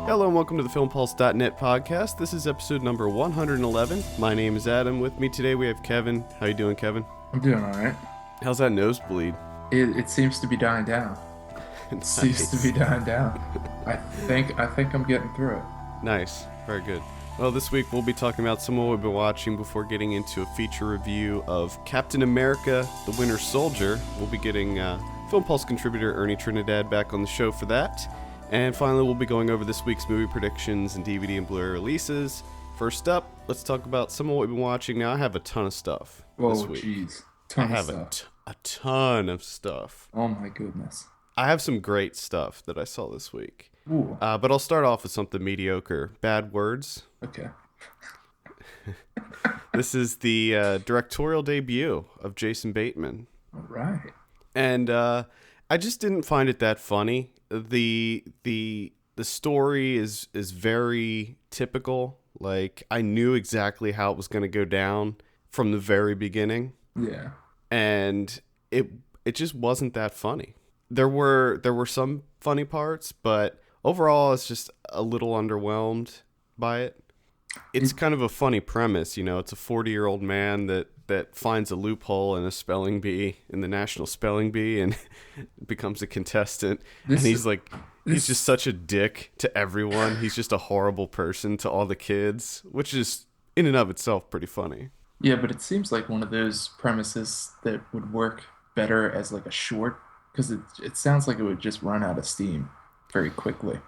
Hello and welcome to the FilmPulse.net podcast. This is episode number 111. My name is Adam. With me today we have Kevin. How you doing, Kevin? I'm doing all right. How's that nosebleed? It seems to be dying down. It seems to be dying down. I think I'm getting through it. Nice. Very good. Well, this week we'll be talking about some of what we've been watching before getting into a feature review of Captain America: The Winter Soldier. We'll be getting Film Pulse contributor Ernie Trinidad back on the show for that. And finally, we'll be going over this week's movie predictions and DVD and Blu-ray releases. First up, let's talk about some of what we've been watching. Now, I have a ton of stuff this week. Jeez. I have a ton of stuff. Oh, my goodness. I have some great stuff that I saw this week. Ooh. But I'll start off with something mediocre. Bad Words. Okay. This is the directorial debut of Jason Bateman. All right. And I just didn't find it that funny. The story is very typical. Like, I knew exactly how it was going to go down from the very beginning. Yeah. And it just wasn't that funny. There were some funny parts, but overall it's just a little underwhelmed by it. It's kind of a funny premise, you know. It's a 40-year-old man that finds a loophole in a spelling bee, in the National Spelling Bee, and becomes a contestant. He's just such a dick to everyone. He's just a horrible person to all the kids, which is in and of itself pretty funny. Yeah, but it seems like one of those premises that would work better as like a short, because it sounds like it would just run out of steam very quickly.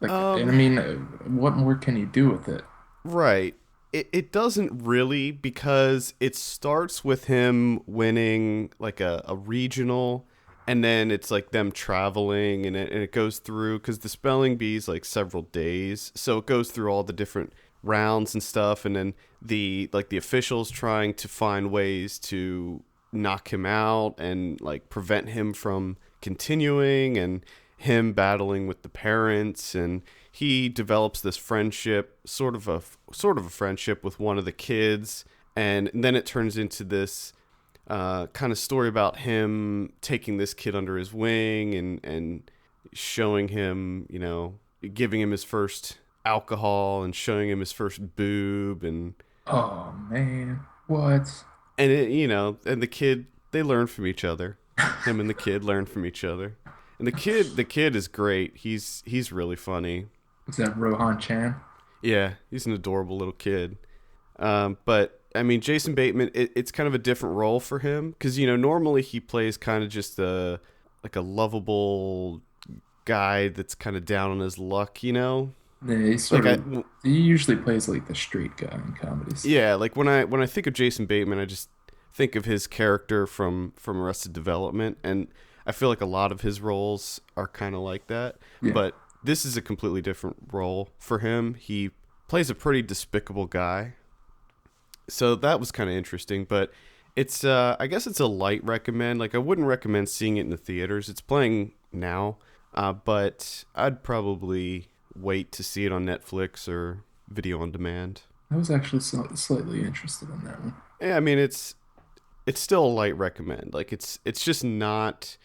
Like, and I mean, what more can you do with it? Right. It doesn't really, because it starts with him winning like a regional, and then it's like them traveling, and it goes through, because the spelling bee is like several days, so it goes through all the different rounds and stuff, and then the officials trying to find ways to knock him out and like prevent him from continuing, and him battling with the parents, and he develops this friendship, sort of a friendship with one of the kids, and then it turns into this kind of story about him taking this kid under his wing and showing him, you know, giving him his first alcohol and showing him his first boob, and oh man, what? And it, you know, and the kid, they learn from each other. Him and the kid learn from each other. And the kid is great. He's really funny. Is that Rohan Chan? Yeah, he's an adorable little kid. But I mean, Jason Bateman, it's kind of a different role for him, because, you know, normally he plays kind of just a lovable guy that's kind of down on his luck, you know. Yeah, he usually plays like the straight guy in comedies. Yeah, like when I think of Jason Bateman, I just think of his character from Arrested Development, and I feel like a lot of his roles are kind of like that. Yeah. But this is a completely different role for him. He plays a pretty despicable guy. So that was kind of interesting, but it's I guess it's a light recommend. Like, I wouldn't recommend seeing it in the theaters. It's playing now, but I'd probably wait to see it on Netflix or video on demand. I was actually slightly interested in that one. Yeah, I mean, it's still a light recommend. Like, it's just not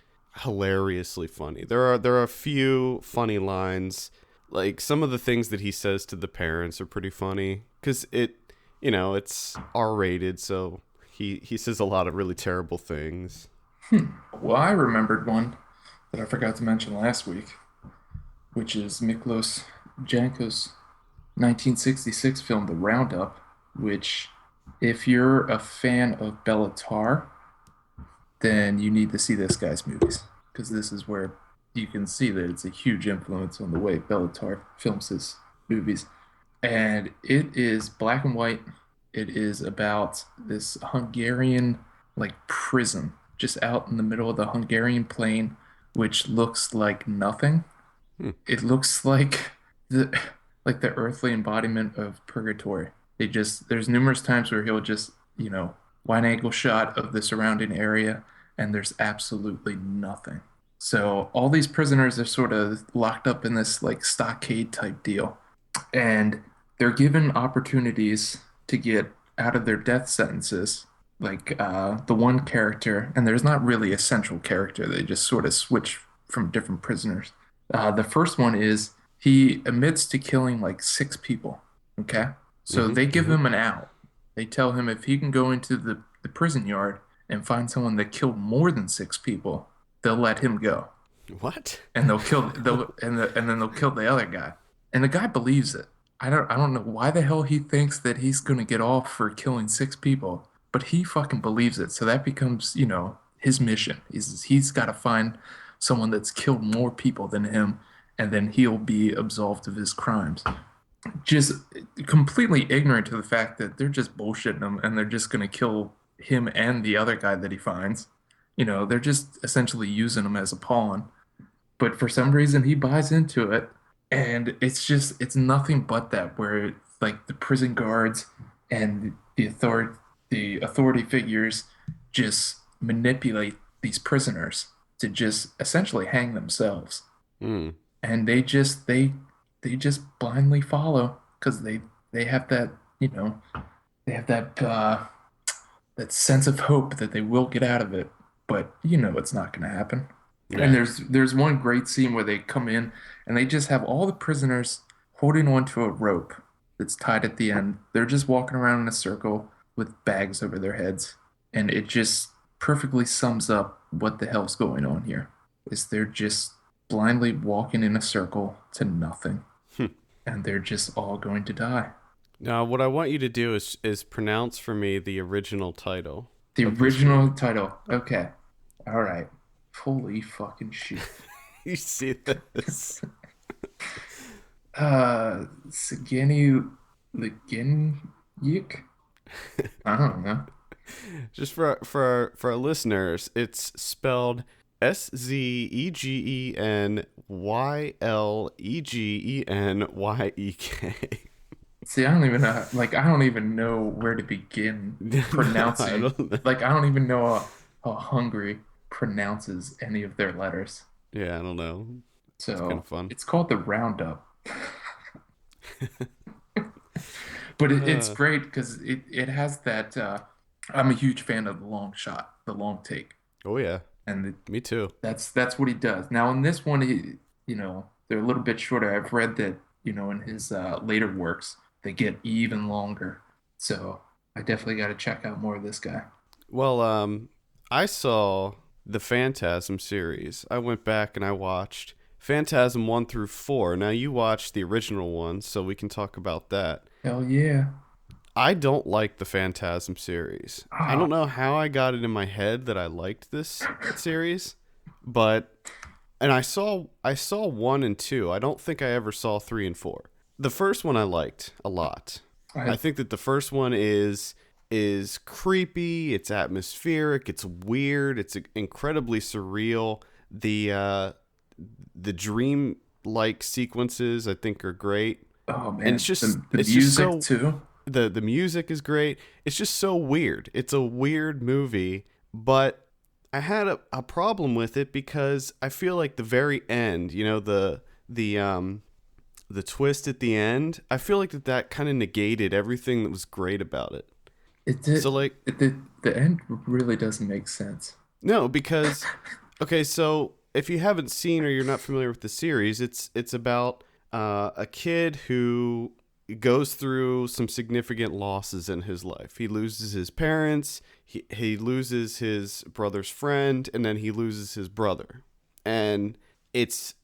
hilariously funny. There are a few funny lines. Like, some of the things that he says to the parents are pretty funny, because it's R-rated, so he says a lot of really terrible things. Well, I remembered one that I forgot to mention last week, which is Miklos Janko's 1966 film The Roundup, which, if you're a fan of Bellatar, then you need to see this guy's movies, because this is where you can see that it's a huge influence on the way Bellatar films his movies. And it is black and white. It is about this Hungarian prison just out in the middle of the Hungarian plain, which looks like nothing. It looks like the earthly embodiment of purgatory. There's numerous times where he'll just, wide angle shot of the surrounding area, and there's absolutely nothing. So all these prisoners are sort of locked up in this stockade type deal, and they're given opportunities to get out of their death sentences. The one character, and there's not really a central character, they just sort of switch from different prisoners. The first one is He admits to killing like 6 people. Okay. So Mm-hmm. they give Mm-hmm. him an out. They tell him if he can go into the prison yard and find someone that killed more than 6 people, they'll let him go. What? And and then they'll kill the other guy. And the guy believes it. I don't know why the hell he thinks that he's gonna get off for killing 6 people, but he fucking believes it. So that becomes, his mission. He's got to find someone that's killed more people than him, and then he'll be absolved of his crimes. Just completely ignorant to the fact that they're just bullshitting him and they're just gonna kill him and the other guy that he finds. They're just essentially using him as a pawn, but for some reason he buys into it, and it's nothing but that, where like the prison guards and the authority figures just manipulate these prisoners to just essentially hang themselves, Mm. and they just blindly follow because they have that, they have that sense of hope that they will get out of it, but it's not going to happen. And Yeah. there's one great scene where they come in and they just have all the prisoners holding onto a rope that's tied at the end. They're just walking around in a circle with bags over their heads. And it just perfectly sums up what the hell's going on here. Is they're just blindly walking in a circle to nothing. And they're just all going to die. Now, what I want you to do is pronounce for me the original title The of this movie. original title. Okay. All right. Holy fucking shit. You see this? Sagini Leginyik? I don't know. Just for our listeners, it's spelled Zegeny See, I don't even know. Like, I don't even know where to begin No, I pronouncing. don't know. Like, I don't even know how Hungary pronounces any of their letters. Yeah, I don't know. It's kind So of fun. it's called the Roundup. But it's Uh, great because it has that. I'm a huge fan of the long shot, the long take, oh yeah, and me too. that's what he does. Now in this one, they're a little bit shorter. I've read that, in his later works, they get even longer. So I definitely got to check out more of this guy. Well, I saw the Phantasm series. I went back and I watched Phantasm 1 through 4. Now you watched the original one, so we can talk about that. Hell yeah. I don't like the Phantasm series. I don't Ah, know how I got it in my head that I liked this series, but and I saw 1 and 2. I don't think I ever saw 3 and 4. The first one I liked a lot. I I think that the first one is creepy, it's atmospheric, it's weird, it's incredibly surreal. The dream like sequences I think are great. oh And man, it's just the it's just music so too. the music is great. It's just so weird. It's a weird movie, but I had a problem with it because I feel like the very end, the twist at the end, I feel like that kind of negated everything that was great about it. It So did. like The end really doesn't make sense. no, because okay, so if you haven't seen or you're not familiar with the series, it's about a kid who goes through some significant losses in his life. He loses his parents, he loses his brother's friend, and then he loses his brother. And it's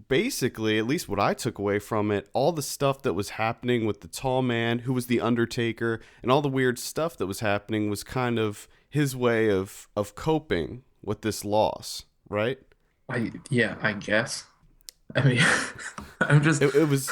basically, at least what I took away from it, all the stuff that was happening with the tall man who was the Undertaker and all the weird stuff that was happening was kind of his way of coping with this loss, right? I guess. I mean, I'm just It was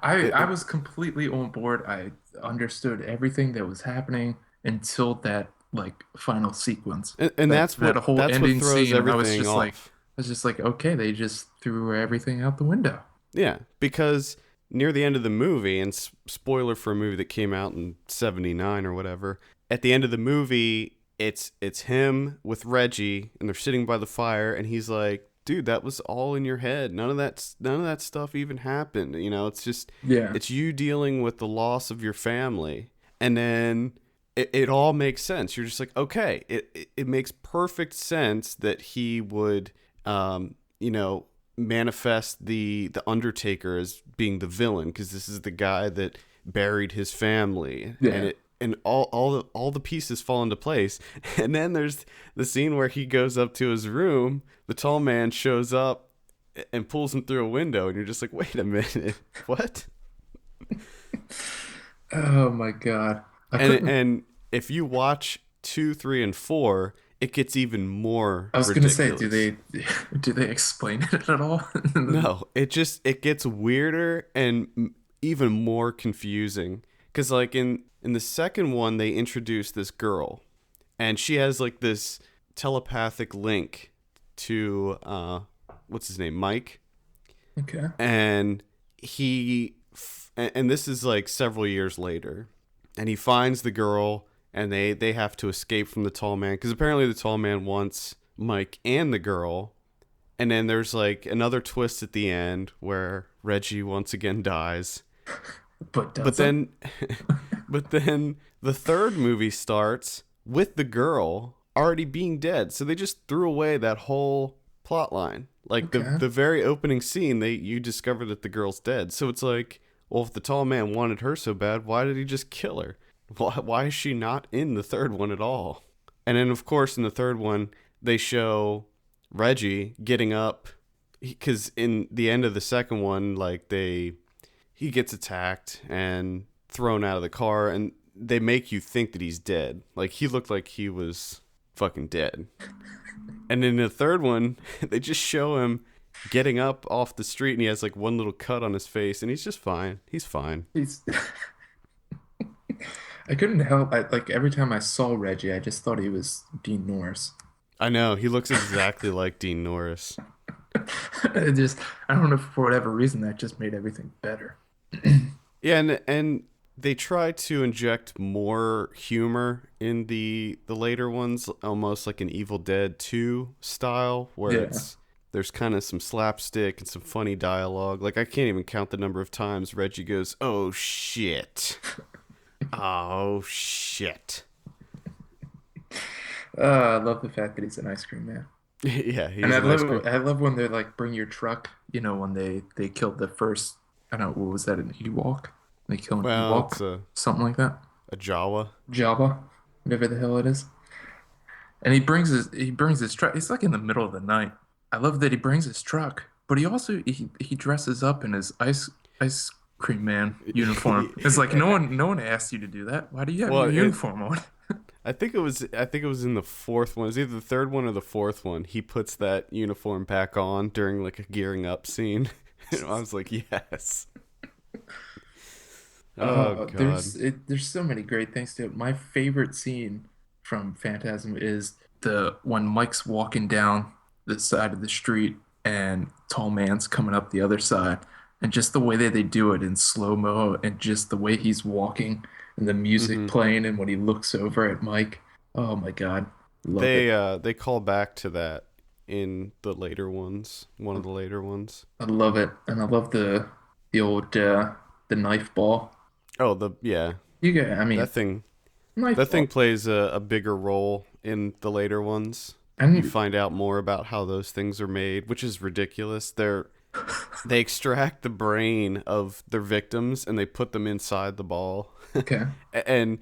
I it, was completely on board. I understood everything that was happening until that like final sequence. and That whole that's what ending throws scene, everything off. I was just like, okay, they just threw everything out the window. Yeah, because near the end of the movie, and spoiler for a movie that came out in '79 or whatever, at the end of the movie, it's him with Reggie, and they're sitting by the fire, and he's like, "Dude, that was all in your head. None of that stuff even happened. It's just Yeah. it's you dealing with the loss of your family." And then it all makes sense. You're just like, okay, it makes perfect sense that he would, you know, manifest the Undertaker as being the villain, because this is the guy that buried his family, and Yeah. it and all the pieces fall into place. And then there's the scene where he goes up to his room, the tall man shows up and pulls him through a window, and you're just like, wait a minute, what? Oh my God. I couldn't. And if you watch 2, 3, and 4, it gets even more I was gonna say, do ridiculous. they do they explain it at all? No, it gets weirder and even more confusing. Cause like in the second one, they introduce this girl, and she has like this telepathic link to what's his name, Mike, Okay. and and this is like several years later, and he finds the girl, and they have to escape from the tall man, because apparently the tall man wants Mike and the girl. And then there's like another twist at the end where Reggie once again dies. But But doesn't? then but then the third movie starts with the girl already being dead. So they just threw away that whole plot line. Like Okay. the very opening scene, you discover that the girl's dead. So it's like, well, if the tall man wanted her so bad, why did he just kill her? Why is she not in the third one at all? And then of course in the third one they show Reggie getting up, because in the end of the second one, like he gets attacked and thrown out of the car, and they make you think that he's dead. Like he looked like he was fucking dead. And in the third one, they just show him getting up off the street, and he has like one little cut on his face, and he's just fine. He's fine. He's I couldn't help. Like every time I saw Reggie, I just thought he was Dean Norris. I know, he looks exactly like Dean Norris. It just I don't know, for whatever reason that just made everything better. Yeah, and they try to inject more humor in the later ones, almost like an Evil Dead 2 style, where Yeah. there's kind of some slapstick and some funny dialogue. Like I can't even count the number of times Reggie goes, "Oh shit. Oh shit." I love the fact that he's an ice cream man. Yeah, And he's a nice cream. I love when they're like, bring your truck. You know, when they killed the first, I don't know, what was that, an Ewok? They kill an Well, it's Ewok, something like that. a Jawa. Jabba, whatever the hell it is. And he brings his truck. It's like in the middle of the night. I love that he brings his truck, but he dresses up in his ice cream man uniform. It's like no one asked you to do that. Why do you have Well, your uniform on? I think it was in the fourth one. It was either the third one or the fourth one. He puts that uniform back on during like a gearing up scene. And I was like, yes. Oh god. There's so many great things to it. My favorite scene from Phantasm is the when Mike's walking down the side of the street and Tall Man's coming up the other side, and just the way that they do it in slow mo, and just the way he's walking and the music Hmm. playing, and when he looks over at Mike. Oh my God, love it. They call back to that in the later ones. One of the later ones. I love it, and I love the old the knife ball. Oh, the yeah. You get, I mean, That thing knife that thing ball, plays a bigger role in the later ones. You and find out more about how those things are made, which is ridiculous. They extract the brain of their victims and they put them inside the ball. okay. and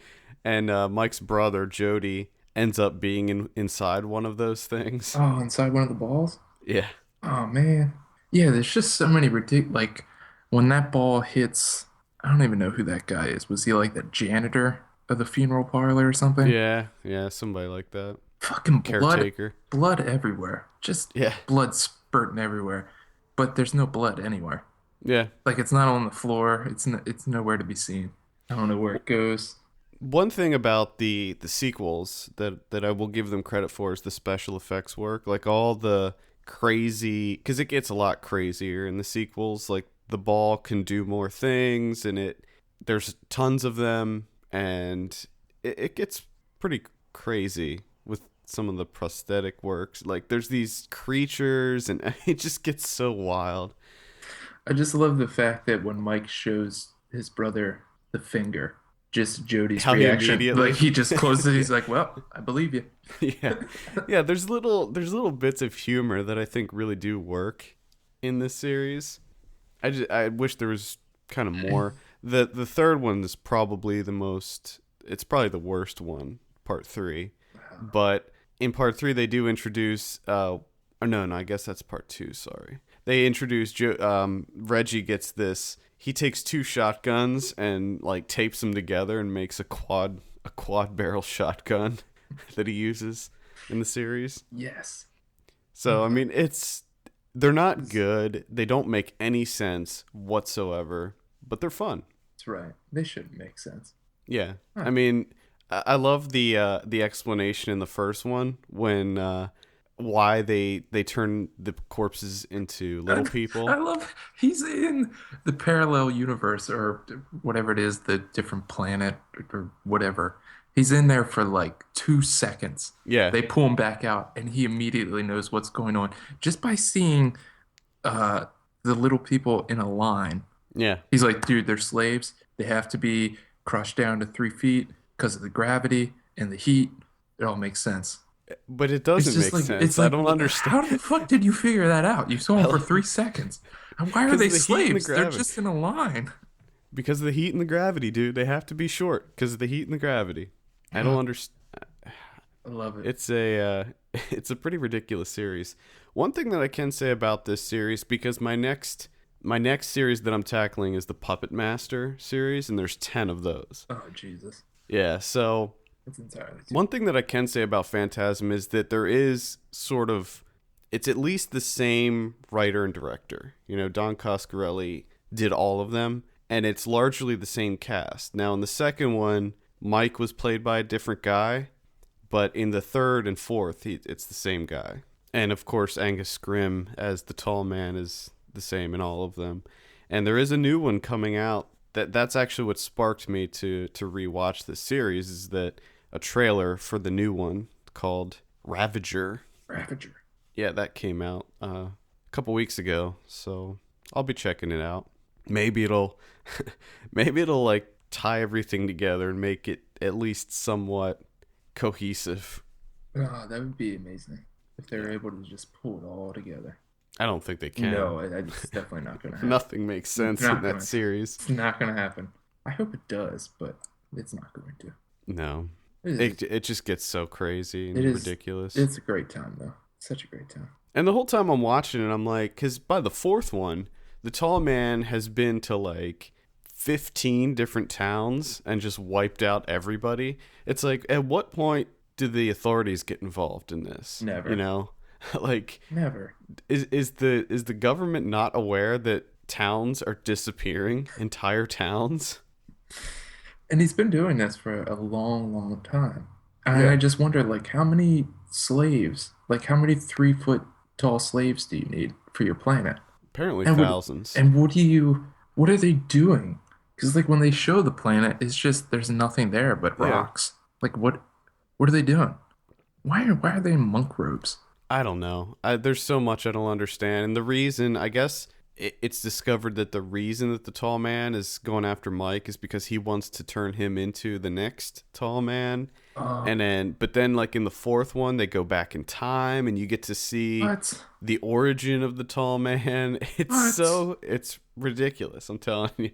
Mike's brother Jody ends up being inside one of those things. Oh, inside one of the balls. Yeah. Oh man. Yeah, there's just so many ridiculous, like when that ball hits, I don't even know who that guy is. Was he like the janitor of the funeral parlor or something? Yeah, yeah, somebody like that. Fucking Caretaker. blood everywhere. Just Yeah. blood spurting everywhere. But there's no blood anywhere. Yeah. Like it's not on the floor. It's nowhere to be seen. I don't know where it goes. One thing about the sequels that I will give them credit for is the special effects work. Like all the crazy, because it gets a lot crazier in the sequels. Like the ball can do more things, and there's tons of them, and it gets pretty crazy with some of the prosthetic works. Like there's these creatures, and it just gets so wild. I just love the fact that when Mike shows his brother the finger, just Jody's How he reaction. immediately Like he just closes it. He's like, "Well, I believe you." yeah, yeah. There's little bits of humor that I think really do work in this series. I wish there was kind of more. The third one is probably the most. It's probably the worst one, part three. But in part three, they do introduce. No, I guess that's part two. Sorry, they introduce. Reggie gets this. He takes two shotguns and like tapes them together and makes a quad barrel shotgun that he uses in the series. Yes. So I mean, they're not good. They don't make any sense whatsoever, but they're fun. That's right. They shouldn't make sense. Yeah, Huh. I mean, I love the explanation in the first one when why they turn the corpses into little I people. love he's in the parallel universe or whatever it is, the different planet or whatever. He's in there for like 2 seconds. Yeah, They pull him back out, and he immediately knows what's going on just by seeing uh, the little people in a line. yeah, He's like, dude, they're slaves. They have to be crushed down to 3 feet because of the gravity and the heat. It all makes sense. but it It's doesn't just make like sense. I don't how understand the fuck did you figure that out? You saw them for 3 seconds. And why are because they of the heat and the slaves? They're gravity. just in a line. Because of the heat and the gravity, dude. They have to be short because of the heat and the gravity. I don't understand. I love it. It's a it's a pretty ridiculous series. One thing that I can say about this series, because my next series that I'm tackling is the Puppet Master series, and there's 10 of those. Oh Jesus, Yeah, so that's entirely too. one thing that I can say about Phantasm is that there is sort of it's at least the same writer and director. Don Coscarelli did all of them, and it's largely the same cast. Now in the second one, Mike was played by a different guy, but in the third and fourth, it's the same guy. And of course, Angus Scrimm as the tall man is the same in all of them. And there is a new one coming out. That's actually what sparked me to rewatch this series. Is that a trailer for the new one called Ravager? Ravager. Yeah, that came out a couple weeks ago. So I'll be checking it out. Maybe it'll maybe it'll like tie everything together and make it at least somewhat cohesive. Oh, that would be amazing if they were able to just pull it all together. I don't think they can. No, it's definitely not going to happen. Nothing makes sense Not in that gonna- series. It's not going to happen. I hope it does, but it's not going to. No. It is, It just gets so crazy and it is ridiculous. It's a great time though. Such a great time. And the whole time I'm watching it, I'm like, because by the fourth one, the tall man has been to like 15 different towns and just wiped out everybody. It's like, at what point do the authorities get involved in this? Never. Like, Never. is the government not aware that towns are disappearing, entire towns? And he's been doing this for a long, long time. And Yeah. I just wonder, like, how many slaves, like, how many 3 foot tall slaves do you need for your planet? Apparently And thousands. And what are they doing? Because, like, when they show the planet, it's just, there's nothing there but Yeah. rocks. Like, what are they doing? Why are they in monk robes? I don't know. There's so much I don't understand. And the reason, I guess, it's discovered that the reason that the tall man is going after Mike is because he wants to turn him into the next tall man. But then, like in the fourth one, they go back in time, and you get to see What? the origin of the tall man. What? It's ridiculous. I'm telling you,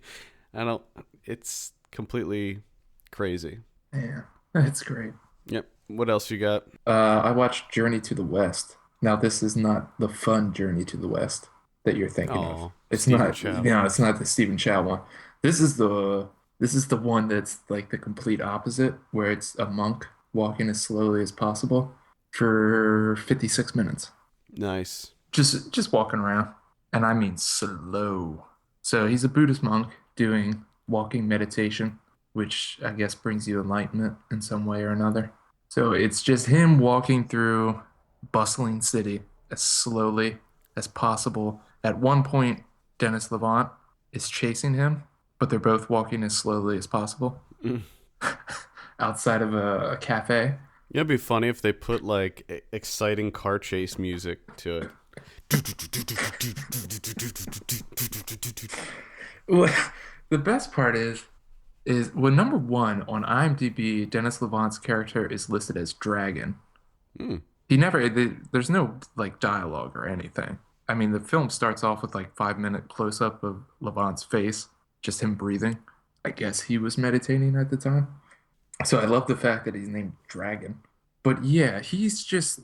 It's completely crazy. Yeah, that's great. Yep. What else you got? I watched Journey to the West. Now, this is not the fun Journey to the West that you're thinking of. Oh, It's Stephen not, Chow. no, it's not the Stephen Chow one. This is the one that's like the complete opposite, where it's a monk walking as slowly as possible for 56 minutes. Nice. Just walking around. And I mean slow. So he's a Buddhist monk doing walking meditation, which I guess brings you enlightenment in some way or another. So it's just him walking through bustling city as slowly as possible. At one point, Dennis Levant is chasing him, but they're both walking as slowly as possible Mm. outside of a cafe. It'd be funny if they put like exciting car chase music to it. Well, the best part is well, number one on IMDb, Dennis Levant's character is listed as Dragon. Hmm. There's no like dialogue or anything. I mean, the film starts off with like 5 minute close up of Levant's face, just him breathing. I guess he was meditating at the time. So I love the fact that he's named Dragon. But yeah,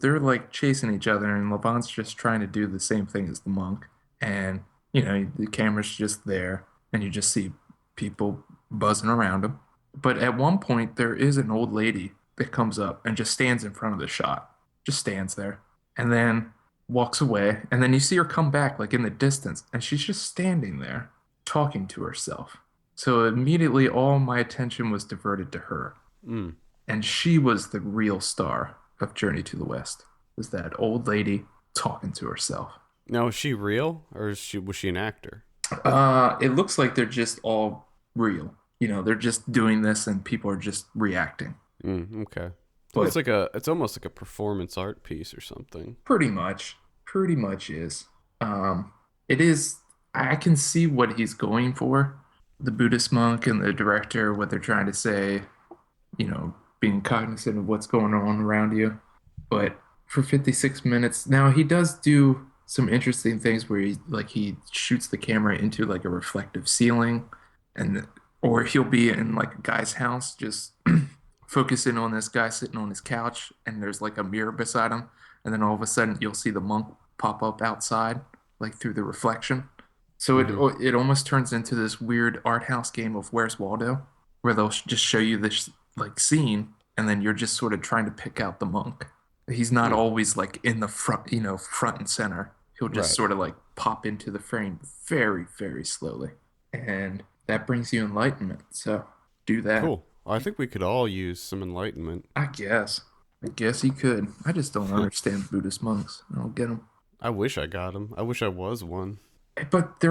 they're like chasing each other, and Levant's just trying to do the same thing as the monk. And, the camera's just there, and you just see people buzzing around him. But at one point, there is an old lady that comes up and just stands in front of the shot, just stands there, and then walks away. And then you see her come back, like in the distance, and she's just standing there talking to herself. So immediately, all my attention was diverted to her. Mm. And she was the real star of Journey to the West. Was that old lady talking to herself? Now, is she real or was she an actor? It looks like they're just all real. They're just doing this and people are just reacting. Okay. So But it's almost like a performance art piece or something. pretty much is. It is. I can see what he's going for. The Buddhist monk and the director, what they're trying to say, being cognizant of what's going on around you. But for 56 minutes, now he does do some interesting things where he shoots the camera into like a reflective ceiling, and or he'll be in like a guy's house just focusing on this guy sitting on his couch, and there's like a mirror beside him, and then all of a sudden you'll see the monk pop up outside like through the reflection. So it Hmm. it almost turns into this weird art house game of Where's Waldo, where they'll just show you this like scene, and then you're just sort of trying to pick out the monk. He's not Hmm. always like in the front, front and center. He'll just Right. sort of like pop into the frame very, very slowly, and that brings you enlightenment. So do that. Cool. Well, I think we could all use some enlightenment. I guess. I guess he could. I just don't understand Buddhist monks. I don't get them. I wish I got him. I wish I was one. But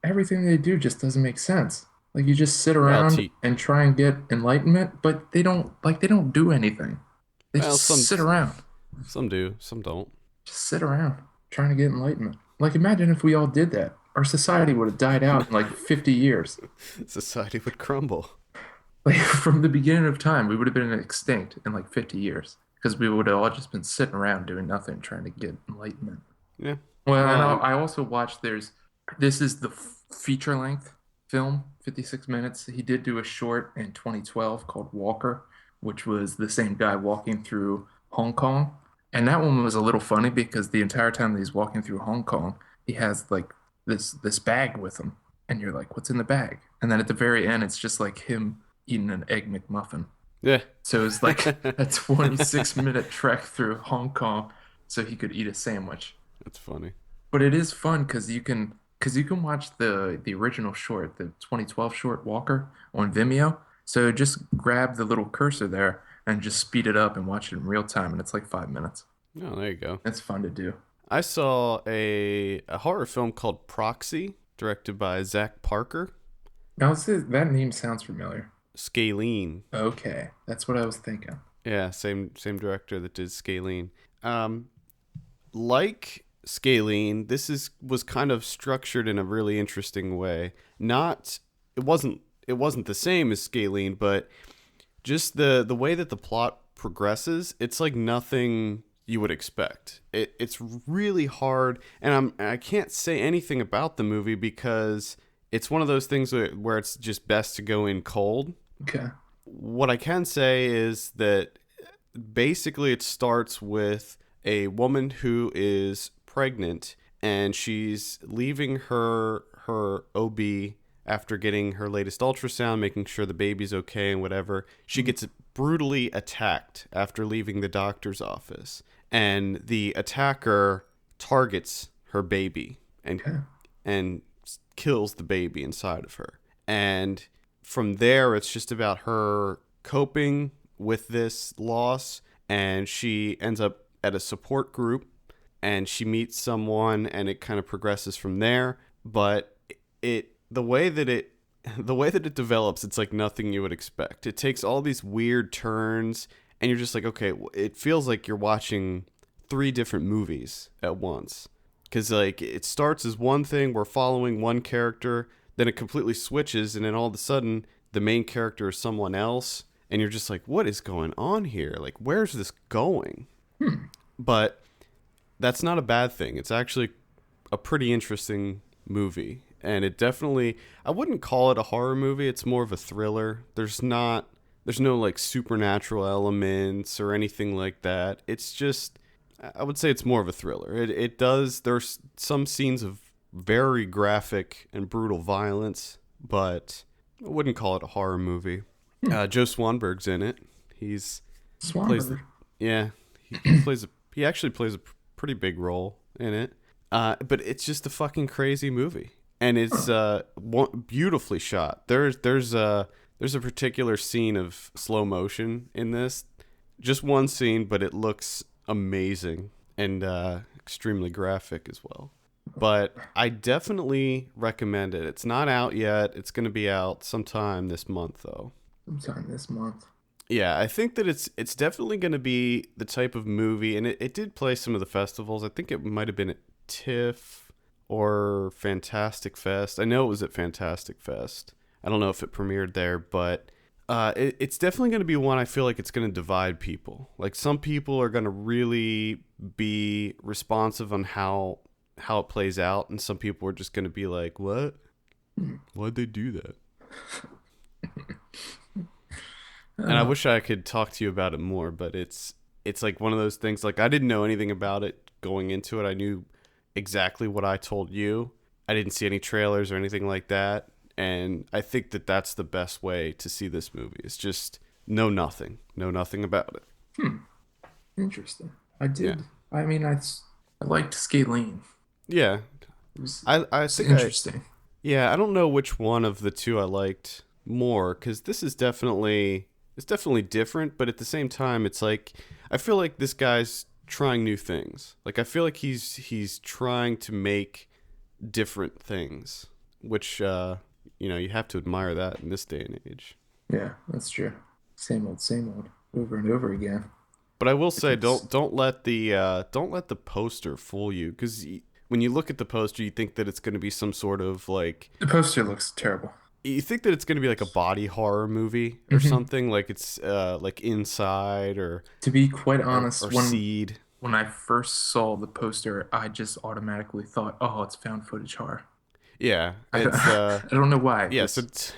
everything they do just doesn't make sense. Like you just sit Well, around and try and get enlightenment, but they don't do anything. They well, just sit around, some do, some don't. just sit around trying to get enlightenment. Like imagine if we all did that. Our society would have died out in like 50 years. Society would crumble. Like from the beginning of time, we would have been extinct in like 50 years because we would have all just been sitting around doing nothing trying to get enlightenment. Yeah. Well, Well, and I'm, I also watched this is the feature length film, 56 minutes. He did do a short in 2012 called Walker, which was the same guy walking through Hong Kong. And that one was a little funny because the entire time that he's walking through Hong Kong, he has like this bag with him. And you're like, what's in the bag? And then at the very end, it's just like him eating an egg McMuffin. yeah. So it's like a 26-minute trek through Hong Kong so he could eat a sandwich. That's funny. But it is fun because you can watch the original short, the 2012 short Walker on Vimeo. So just grab the little cursor there and just speed it up and watch it in real time, and it's like 5 minutes. Oh, there you go. It's fun to do. I saw a horror film called Proxy, directed by Zach Parker. Now that name sounds familiar. Scalene. Okay, that's what I was thinking. Yeah, same director that did Scalene. Like Scalene, was kind of structured in a really interesting way. Not it wasn't the same as Scalene, but just the way that the plot progresses, it's like nothing you would expect. It's really hard, and I can't say anything about the movie because it's one of those things where it's just best to go in cold. Okay. What I can say is that basically it starts with a woman who is pregnant and she's leaving her OB after getting her latest ultrasound, making sure the baby's okay and whatever. She gets brutally attacked after leaving the doctor's office, and the attacker targets her baby and Okay. and kills the baby inside of her. And from there, it's just about her coping with this loss, and she ends up at a support group, and she meets someone, and it kind of progresses from there. But it the way that it the way that it develops, it's like nothing you would expect. It takes all these weird turns, and you're just like, okay, it feels like you're watching three different movies at once. Because like it starts as one thing, we're following one character, then it completely switches, and then all of a sudden the main character is someone else, and you're just like, what is going on here? Like, where's this going? Hmm. But that's not a bad thing. It's actually a pretty interesting movie. And it definitely, I wouldn't call it a horror movie. It's more of a thriller. There's no like supernatural elements or anything like that. It's just, I would say it's more of a thriller. There's some scenes of very graphic and brutal violence, but I wouldn't call it a horror movie. Joe Swanberg's in it. He's plays the, Swanberg. yeah, he actually plays a pretty big role in it. But it's just a fucking crazy movie, and it's beautifully shot. There's a particular scene of slow motion in this, just one scene, but it looks amazing and extremely graphic as well. But I definitely recommend it. It's not out yet. It's going to be out sometime this month, though. Sometime this month. Yeah, I think that it's definitely going to be the type of movie, and it did play some of the festivals. I think it might have been at TIFF or Fantastic Fest. I know it was at Fantastic Fest. I don't know if it premiered there, but it's definitely going to be one I feel like it's going to divide people. Like some people are going to really be responsive on how it plays out, and some people are just going to be like, "What? Why'd they do that?" And I wish I could talk to you about it more, but it's like one of those things. Like I didn't know anything about it going into it. I knew exactly what I told you. I didn't see any trailers or anything like that, and I think that that's the best way to see this movie. It's just know nothing about it. Interesting. I Yeah, did. I mean, I liked Scalene. yeah. It was, I it's think interesting. yeah. I don't know which one of the two I liked more because this is definitely it's definitely different, but at the same time, it's like I feel like this guy's trying new things. Like I feel like he's trying to make different things, which you have to admire that in this day and age. Yeah, that's true. Same old, over and over again. But I will say, It's, don't let the poster fool you, because when you look at the poster, you think that it's going to be some sort of like the poster looks terrible. you think that it's going to be like a body horror movie or Hmm. something like it's like Inside To be quite or honest, Seed. when I first saw the poster, I just automatically thought, "Oh, it's found footage horror." Yeah, I don't, it's I don't know why. yeah. So Just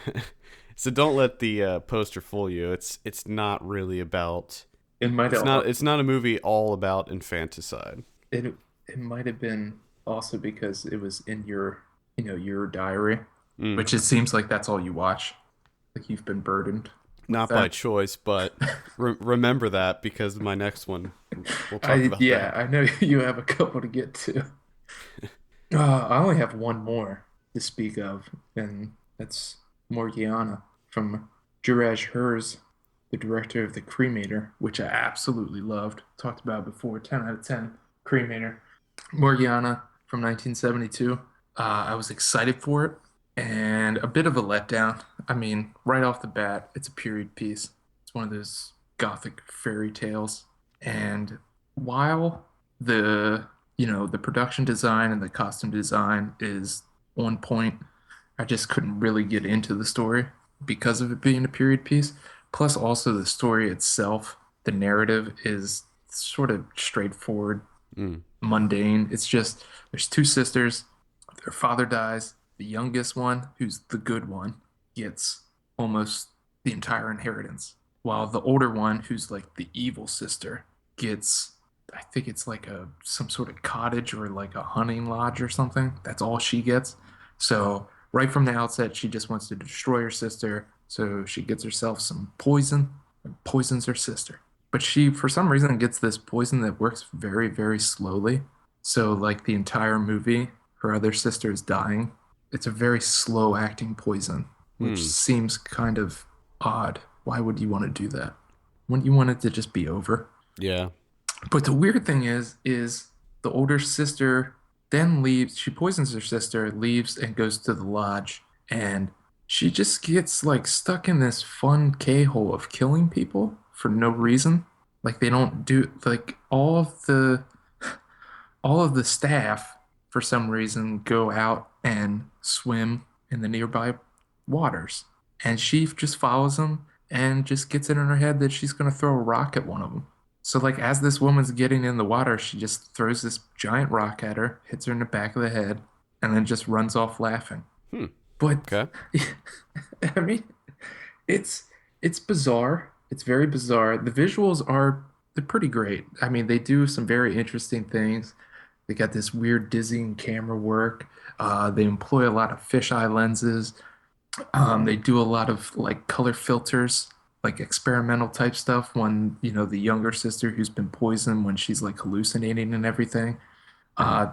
so don't let the poster fool you. It's not really about. it might have It's not a movie all about infanticide. it it might have been also because it was in your diary, Mm. which it seems like that's all you watch. Like you've been burdened with Not by that. choice, but remember that because my next one, we'll talk about Yeah, that. I know you have a couple to get to. I only have one more to speak of, and that's Morgiana from Juraj Herz, the director of The Cremator, which I absolutely loved. Talked about it before, 10 out of 10. Cremator. Morgiana from 1972. I was excited for it, and a bit of a letdown. I mean, right off the bat, it's a period piece. It's one of those gothic fairy tales. And while the production design and the costume design is on point, I just couldn't really get into the story because of it being a period piece. Plus, also the story itself, the narrative is sort of straightforward, Mm. mundane. It's just there's two sisters, their father dies. The youngest one, who's the good one, gets almost the entire inheritance, while the older one, who's like the evil sister, gets I think it's like a some sort of cottage or like a hunting lodge or something. That's all she gets. So right from the outset, she just wants to destroy her sister. So she gets herself some poison and poisons her sister. But she, for some reason, gets this poison that works very, very slowly. So, like the entire movie, her other sister is dying. It's a very slow acting poison, which Hmm. seems kind of odd. Why would you want to do that? Wouldn't you want it to just be over? Yeah. But the weird thing is the older sister then leaves. She poisons her sister, leaves, and goes to the lodge, and she just gets like stuck in this fun K-hole of killing people for no reason. Like they don't do like all of the staff for some reason go out and swim in the nearby waters, and she just follows them and just gets it in her head that she's going to throw a rock at one of them. So like as this woman's getting in the water, she just throws this giant rock at her, hits her in the back of the head, and then just runs off laughing. Hmm. But Okay. I mean, it's it's bizarre. It's very bizarre. The visuals are they're pretty great. I mean, they do some very interesting things. They got this weird dizzying camera work. They employ a lot of fisheye lenses. They do a lot of like color filters, like experimental type stuff when, the younger sister who's been poisoned when she's like hallucinating and everything.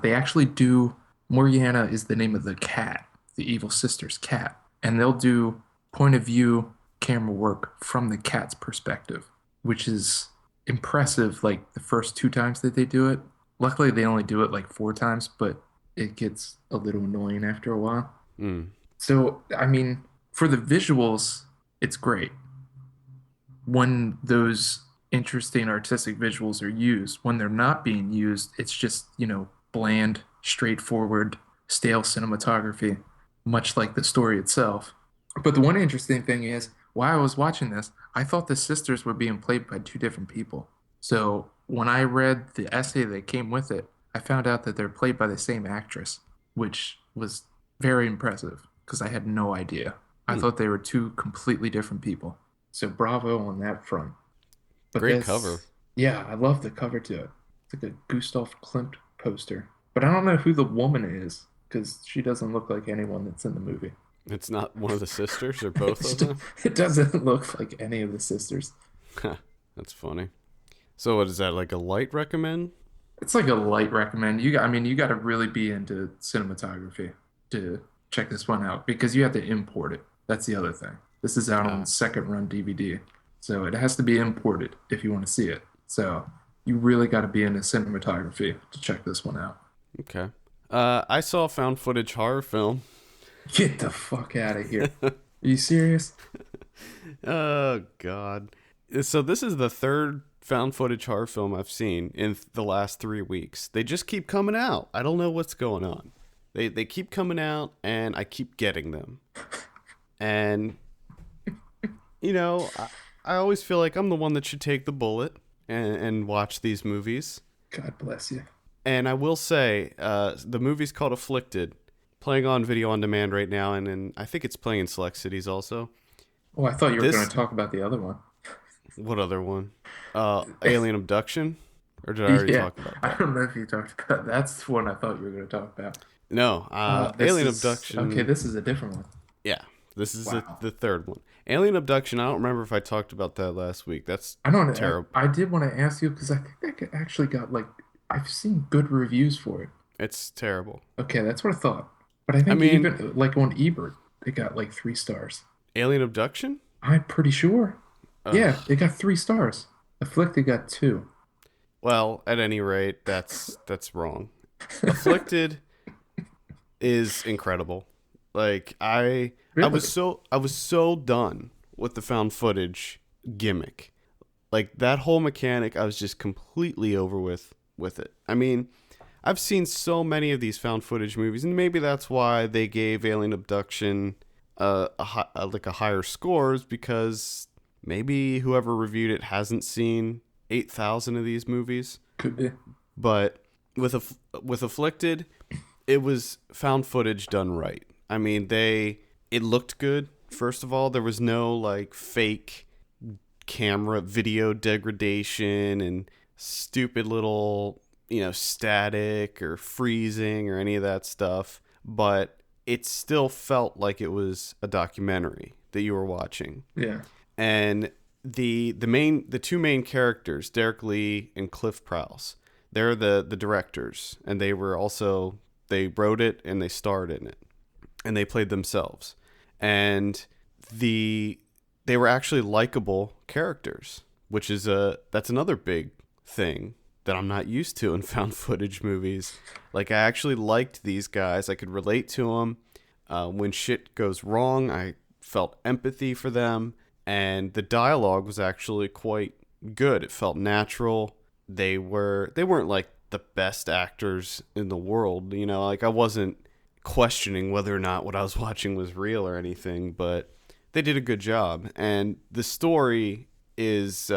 They actually do Morgiana is the name of the cat, the evil sister's cat, and they'll do point of view camera work from the cat's perspective, which is impressive like the first two times that they do it. Luckily, they only do it like four times, but it gets a little annoying after a while. Hmm. So, I mean, for the visuals, it's great. When those interesting artistic visuals are used, when they're not being used, it's just, bland, straightforward, stale cinematography, much like the story itself. But the one interesting thing is, while I was watching this, I thought the sisters were being played by two different people. So when I read the essay that came with it, I found out that they're played by the same actress, which was very impressive because I had no idea. I Hmm. thought they were two completely different people. So bravo on that front. But Great cover. yeah, I love the cover to it. It's like a Gustav Klimt poster. But I don't know who the woman is because she doesn't look like anyone that's in the movie. It's not one of the sisters or both of them. It doesn't look like any of the sisters. That's funny. So what is that, like a light recommend? It's like a light recommend. I mean, you got to really be into cinematography to check this one out because you have to import it. That's the other thing. This is out on Ah, second run DVD, so it has to be imported if you want to see it. So you really got to be into cinematography to check this one out. okay. I saw a found footage horror film. Get the fuck out of here. Are you serious? Oh God. So this is the third found footage horror film I've seen in the last 3 weeks. They just keep coming out. I don't know what's going on. They keep coming out and I keep getting them. And I always feel like I'm the one that should take the bullet and watch these movies. God bless you. And I will say, the movie's called Afflicted, playing on video on demand right now, and I think it's playing in select cities also. Oh, I thought you were going This to talk about the other one. What other one? Alien Abduction, or did I already Yeah, talk about I that? don't know if you talked about that's the one I thought you were going to talk about. No, This Alien is okay. Abduction. This is a different one. Yeah, this is Wow. the third one. Alien Abduction. I don't remember if I talked about that last week. That's I don't. terrible. I did want to ask you because I think that actually got like I've seen good reviews for it. It's terrible. Okay, that's what I thought. But I I think mean, even like on Ebert, it got like 3 stars. Alien Abduction. I'm pretty sure. Yeah, Ugh. it got 3 stars. Afflicted got two. Well, at any rate, that's wrong. Afflicted is incredible. Like Really? I was so done with the found footage gimmick. Like that whole mechanic, I was just completely over with it. I mean, I've seen so many of these found footage movies, and maybe that's why they gave Alien Abduction like a higher scores because maybe whoever reviewed it hasn't seen 8,000 of these movies. Could be. But with Afflicted, it was found footage done right. I mean, it looked good. First of all, there was no like fake camera video degradation and stupid little, static or freezing or any of that stuff, but it still felt like it was a documentary that you were watching. Yeah. And the two main characters, Derek Lee and Cliff Prowse, they're the directors, and they wrote it and they starred in it, and they played themselves, and the they were actually likable characters, which is that's another big thing that I'm not used to in found footage movies. Like I actually liked these guys. I could relate to them. When shit goes wrong, I felt empathy for them, and the dialogue was actually quite good. It felt natural. They weren't like the best actors in the world, like I wasn't questioning whether or not what I was watching was real or anything, but they did a good job. And the story is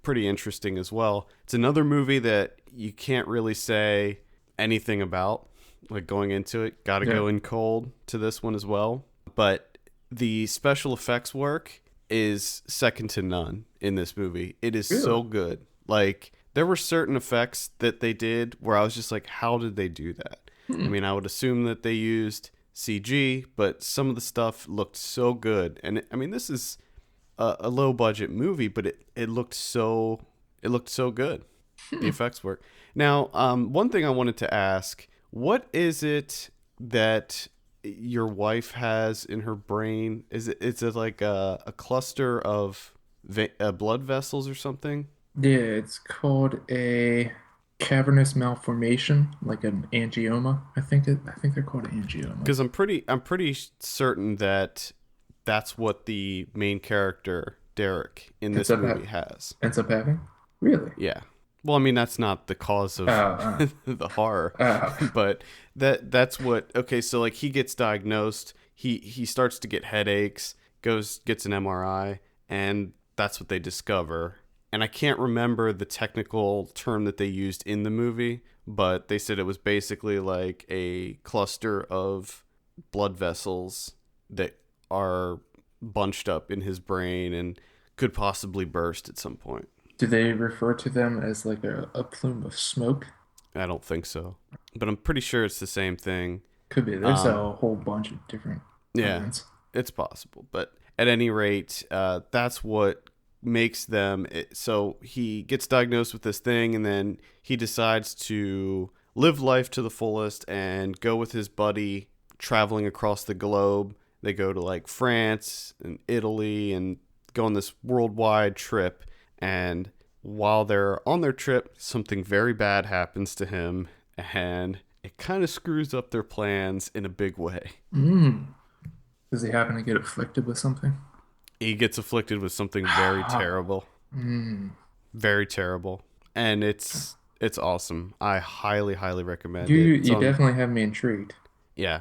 pretty interesting as well. It's another movie that you can't really say anything about, like going into it. Got to Yeah. go in cold to this one as well. But the special effects work is second to none in this movie. It is Really? so good. Like, there were certain effects that they did where I was just like, how did they do that? I Hmm. mean, I would assume that they used CG, but some of the stuff looked so good. And I mean, this is a low budget movie, but it looked so good. The Hmm. effects work. Now, one thing I wanted to ask: what is it that your wife has in her brain? Is it like a cluster of blood vessels or something? Yeah, it's called a cavernous malformation, like an angioma. I think they're called angiomas. Because I'm pretty certain that that's what the main character Derek in Ends this up movie ha has. ends up having? Really? Yeah. Well, I mean that's not the cause of Uh, the horror, uh, but that's what. Okay, so like he gets diagnosed, he starts to get headaches, goes gets an MRI, and that's what they discover. And I can't remember the technical term that they used in the movie, but they said it was basically like a cluster of blood vessels that are bunched up in his brain and could possibly burst at some point. do they refer to them as like a plume of smoke? I don't think so, but I'm pretty sure it's the same thing. Could be. There's Um, a whole bunch of different yeah, kinds. it's possible, but at any rate, that's what makes them. So he gets diagnosed with this thing, and then he decides to live life to the fullest and go with his buddy traveling across the globe. They go to like France and Italy and go on this worldwide trip. And while they're on their trip, something very bad happens to him, and it kind of screws up their plans in a big way. Mm. Does he happen to get afflicted with something? He gets afflicted with something very terrible, Mm. very terrible, and it's awesome. I highly recommend You it. It's you on, definitely have me intrigued. yeah,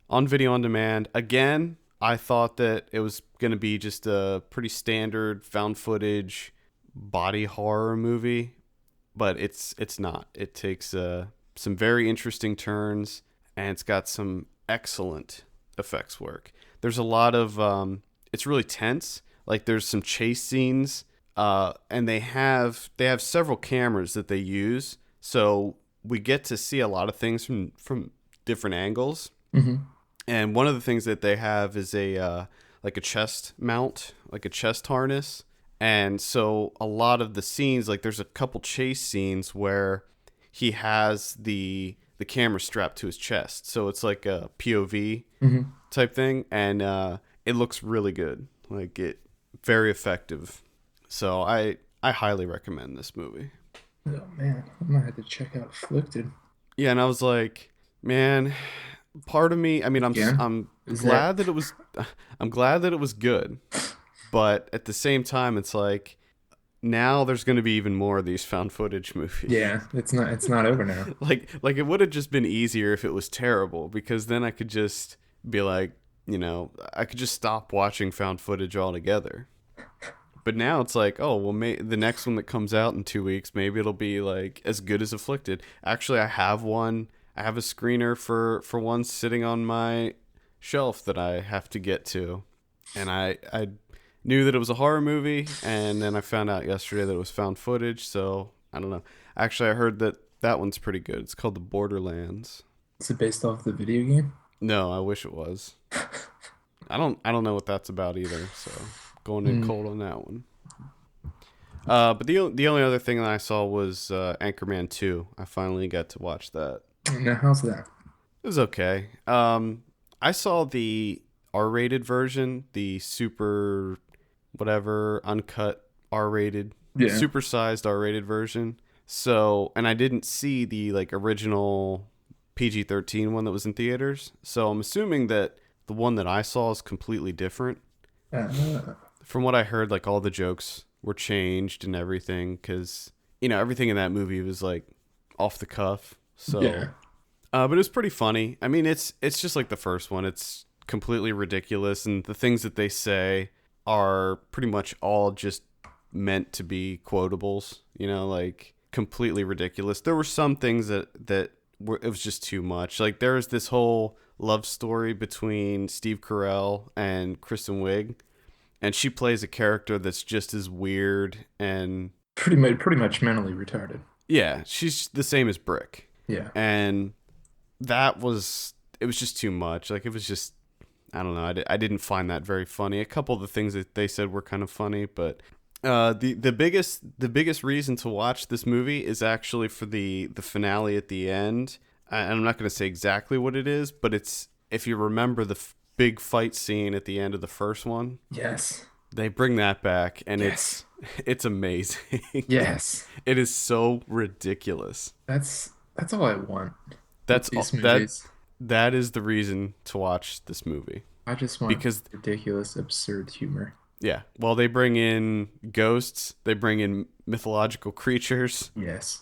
on video on demand. Again, I thought that it was going to be just a pretty standard found footage body horror movie, but it's not. It takes some very interesting turns, and it's got some excellent effects work. There's a lot of it's really tense. Like there's some chase scenes, and they have several cameras that they use, so we get to see a lot of things from different angles. Hmm. And one of the things that they have is a like a chest mount, like a chest harness. And so a lot of the scenes, like there's a couple chase scenes where he has the camera strapped to his chest. So it's like a POV Hmm. type thing, and it looks really good. Like it very effective. So I highly recommend this movie. Oh man, I might have to check out Afflicted Yeah, and I was like, man, part of me, I mean, again. I'm Is that glad that it was I'm glad that it was good, but at the same time it's like now there's going to be even more of these found footage movies. yeah, it's not over now. Like it would have just been easier if it was terrible, because then I could just be like, I could just stop watching found footage altogether. But now it's like, oh, well, the next one that comes out in 2 weeks, maybe it'll be like as good as Afflicted. Actually, I have one. I have a screener for one sitting on my shelf that I have to get to, and I knew that it was a horror movie, and then I found out yesterday that it was found footage. So I don't know. Actually, I heard that that one's pretty good. It's called The Borderlands. Is it based off the video game? No, I wish it was. I don't know what that's about either. So going in Mm. cold on that one. But the only other thing that I saw was Anchorman 2. I finally got to watch that. Now, how's that? It was okay. I saw the R-rated version, the super whatever uncut R-rated, Yeah. supersized R-rated version. So, and I didn't see the like original PG-13 one that was in theaters. So I'm assuming that the one that I saw is completely different. Uh, From what I heard, like all the jokes were changed and everything, because everything in that movie was like off the cuff. So, yeah. but it was pretty funny. I mean, it's just like the first one. It's completely ridiculous, and the things that they say are pretty much all just meant to be quotables, like completely ridiculous. There were some things that were, it was just too much. Like there was this whole love story between Steve Carell and Kristen Wiig, and she plays a character that's just as weird and Pretty much mentally retarded. yeah, she's the same as Brick. Yeah. And it was just too much. Like it was just, I don't know. I didn't find that very funny. A couple of the things that they said were kind of funny, but the biggest reason to watch this movie is actually for the finale at the end. I'm not going to say exactly what it is, but it's, if you remember the big fight scene at the end of the first one, Yes. they bring that back, and Yes. it's amazing. Yes. It is so ridiculous. That's all I want with That's these that movies. that is the reason to watch this movie. I just want Because ridiculous, absurd humor. yeah, well they bring in ghosts, they bring in mythological creatures. Yes.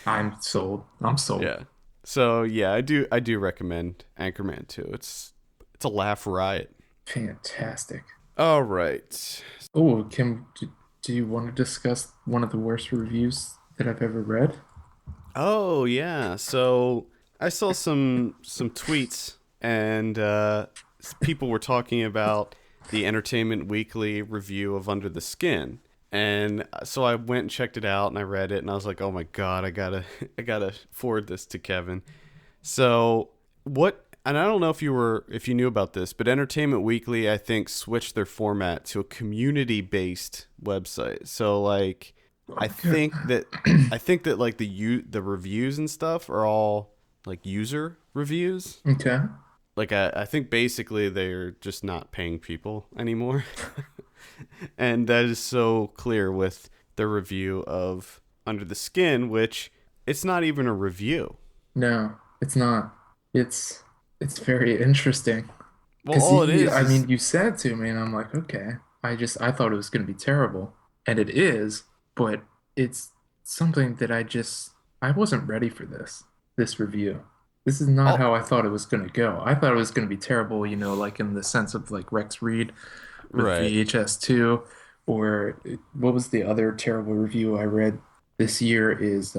I'm sold. I'm sold. Yeah. So yeah, I do recommend Anchorman 2. It's a laugh riot. Fantastic. All right. Oh, do you want to discuss one of the worst reviews that I've ever read? Oh yeah. So I saw some tweets, and people were talking about the Entertainment Weekly review of Under the Skin. And so I went and checked it out, and I read it, and I was like, "Oh my god, I gotta I gotta forward this to Kevin." So what? And I don't know if you knew about this, but Entertainment Weekly, I think, switched their format to a community-based website. So like, I Good. think that like the reviews and stuff are all like user reviews. Okay. Like I think basically they're just not paying people anymore. And that is so clear with the review of Under the Skin, which it's not even a review. No, it's not. It's it's very interesting Well, because all it I is mean, you said it to me, and I'm like, okay. I thought it was going to be terrible, and it is, but it's something that I wasn't ready for this review. This is not all how I thought it was going to go. I thought it was going to be terrible, like in the sense of like Rex Reed with right. VHS 2, or what was the other terrible review I read this year is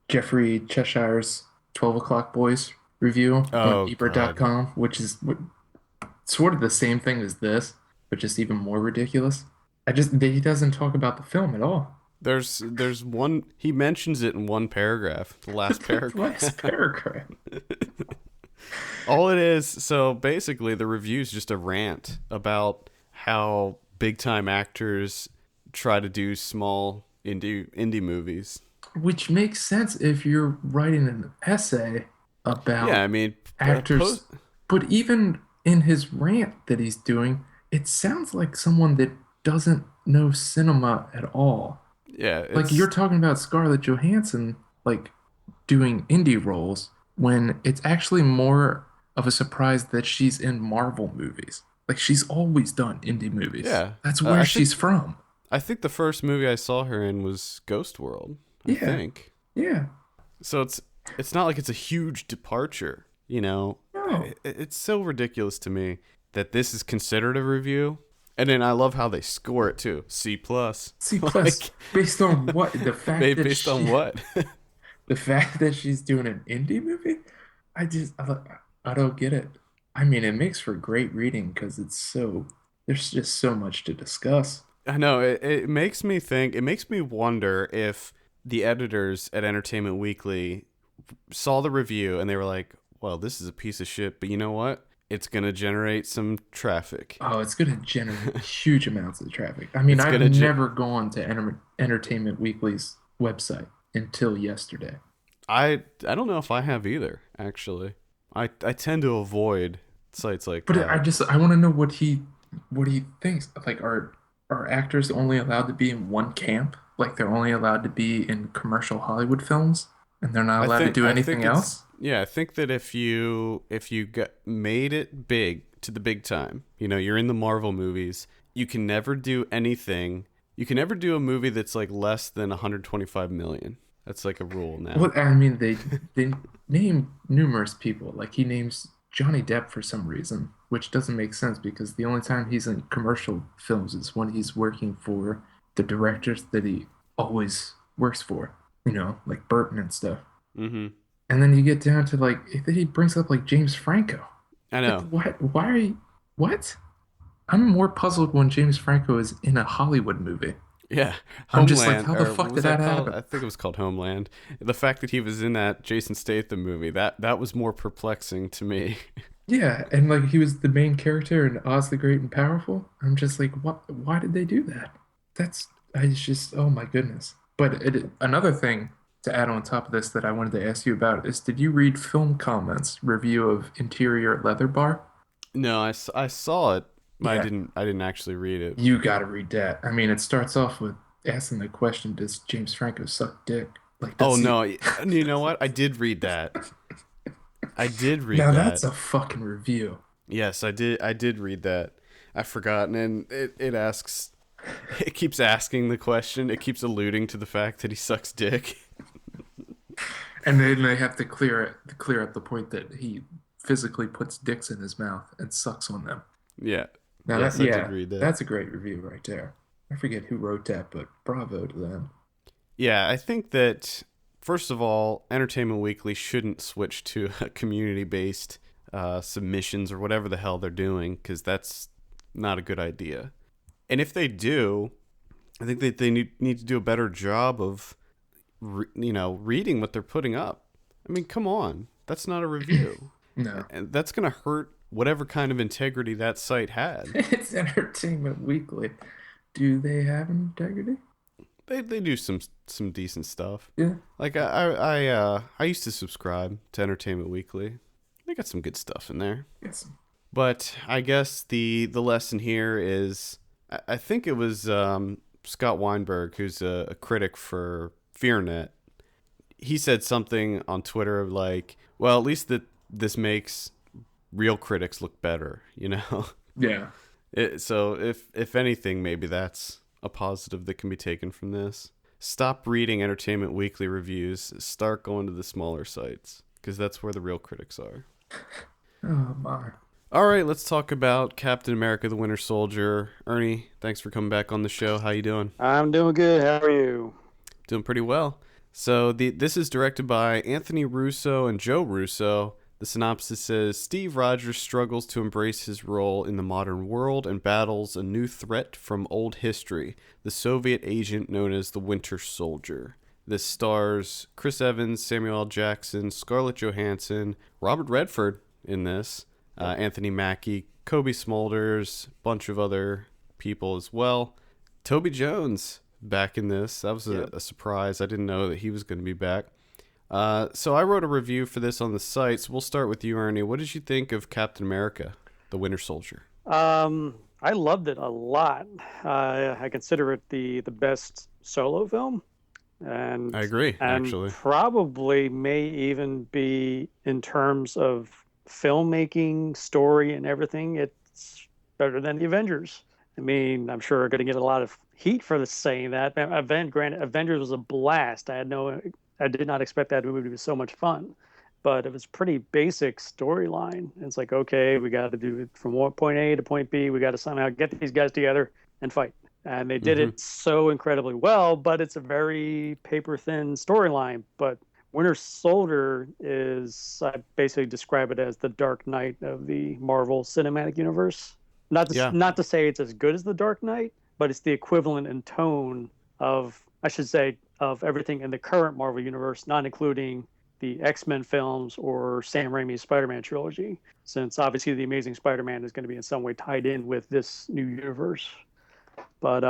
Jeffrey Cheshire's 12 O'Clock Boys review on Oh God. ebert.com, which is sort of the same thing as this, but just even more ridiculous. He doesn't talk about the film at all. There's one, he mentions it in one paragraph, the last The paragraph. last paragraph. All it is, so basically the review is just a rant about how big time actors try to do small indie movies. Which makes sense if you're writing an essay Yeah, about I mean, actors. post. But even in his rant that he's doing, it sounds like someone that doesn't know cinema at all. Yeah, Like it's you're talking about Scarlett Johansson, like doing indie roles when it's actually more of a surprise that she's in Marvel movies. Like she's always done indie movies. yeah. That's where she's from. I think the first movie I saw her in was Ghost World. I Yeah, think yeah. so. It's not like it's a huge departure. You know, No. it's so ridiculous to me that this is considered a review. And then I love how they score it too. C plus. C plus Like based on what? The fact that based on what? the fact that she's doing an indie movie? I don't get it. I mean, it makes for great reading because there's just so much to discuss. I know it makes me think. It makes me wonder if the editors at Entertainment Weekly saw the review and they were like, "Well, this is a piece of shit, but you know what? It's gonna generate some traffic. Oh, it's going to generate huge amounts of traffic. I mean, It's I've gonna." never gone to Entertainment Weekly's website until yesterday. I don't know if I have either. Actually, I tend to avoid sites like But that. I want to know what he thinks. Like, are actors only allowed to be in one camp? Like, they're only allowed to be in commercial Hollywood films, and they're not allowed to do I anything think it's else? yeah. I think that if you got made it big to the big time, you're in the Marvel movies. You can never do anything. You can never do a movie that's like less than 125 million. That's like a rule now. Well, I mean, they name numerous people. Like he names Johnny Depp for some reason, which doesn't make sense because the only time he's in commercial films is when he's working for the directors that he always works for, like Burton and stuff. Mm-hmm. And then you get down to like he brings up like James Franco. I Like know. what? Why are you? What? I'm more puzzled when James Franco is in a Hollywood movie. Yeah, I'm just like, Homeland, how the or what fuck was did that that called? happen? I think it was called Homeland. The fact that he was in that Jason Statham movie, that was more perplexing to me. Yeah, and like he was the main character in Oz the Great and Powerful. I'm just like, what? Why did they do that? I just, oh my goodness. But another thing to add on top of this that I wanted to ask you about is, did you read Film Comments review of Interior Leather Bar? No, I saw it, but Yeah, I didn't actually read it. you got to read that. I mean, it starts off with asking the question, does James Franco suck dick? Like Oh that's the no, you know what? I did read that. I did read now that's that. a fucking review. Yes, I did read that. I forgot, and it asks, it keeps asking the question. It keeps alluding to the fact that he sucks dick. And then they have to clear up the point that he physically puts dicks in his mouth and sucks on them. Yeah. Now that Yes, I did yeah, read that. that's a great review right there. I forget who wrote that, but bravo to them. Yeah, I think that first of all, Entertainment Weekly shouldn't switch to a community-based submissions or whatever the hell they're doing, because that's not a good idea. And if they do, I think that they need to do a better job of, reading what they're putting up. I mean, come on, that's not a review, No. and that's gonna hurt whatever kind of integrity that site had. It's Entertainment Weekly. Do they have integrity? They do some decent stuff. Yeah. Like I used to subscribe to Entertainment Weekly. They got some good stuff in there. Yes. But I guess the lesson here is I think it was Scott Weinberg, who's a critic for FearNet. He said something on Twitter like, "Well, at least that this makes real critics look better," you know. Yeah. So if anything, maybe that's a positive that can be taken from this. Stop reading Entertainment Weekly reviews. Start going to the smaller sites, because that's where the real critics are. Oh my. All right, let's talk about Captain America: The Winter Soldier. Ernie, thanks for coming back on the show. How you doing? I'm doing good. How are you? Doing pretty well. So this is directed by Anthony Russo and Joe Russo. The synopsis says Steve Rogers struggles to embrace his role in the modern world and battles a new threat from old history, the Soviet agent known as the Winter Soldier. This stars Chris Evans, Samuel L. Jackson, Scarlett Johansson, Robert Redford in this, Anthony Mackie, Kobe Smulders, bunch of other people as well. Toby Jones back in this. That was a surprise. I didn't know that he was going to be back. So I wrote a review for this on the site. So we'll start with you, Ernie. What did you think of Captain America: The Winter Soldier? I loved it a lot. I consider it the best solo film, and I agree, actually. probably may even be in terms of filmmaking, story, and everything. It's better than the Avengers. I mean, I'm sure we're going to get a lot of heat for saying that. Granted, Avengers was a blast. I did not expect that movie to be so much fun, but it was pretty basic storyline. It's like, okay, we got to do it from point A to point B. We got to somehow get these guys together and fight. And they did it so incredibly well, but it's a very paper thin storyline. But Winter Soldier I basically describe it as the Dark Knight of the Marvel Cinematic Universe. Not to say it's as good as the Dark Knight, but it's the equivalent in tone of, I should say, of everything in the current Marvel universe, not including the X-Men films or Sam Raimi's Spider-Man trilogy, since obviously the Amazing Spider-Man is going to be in some way tied in with this new universe. But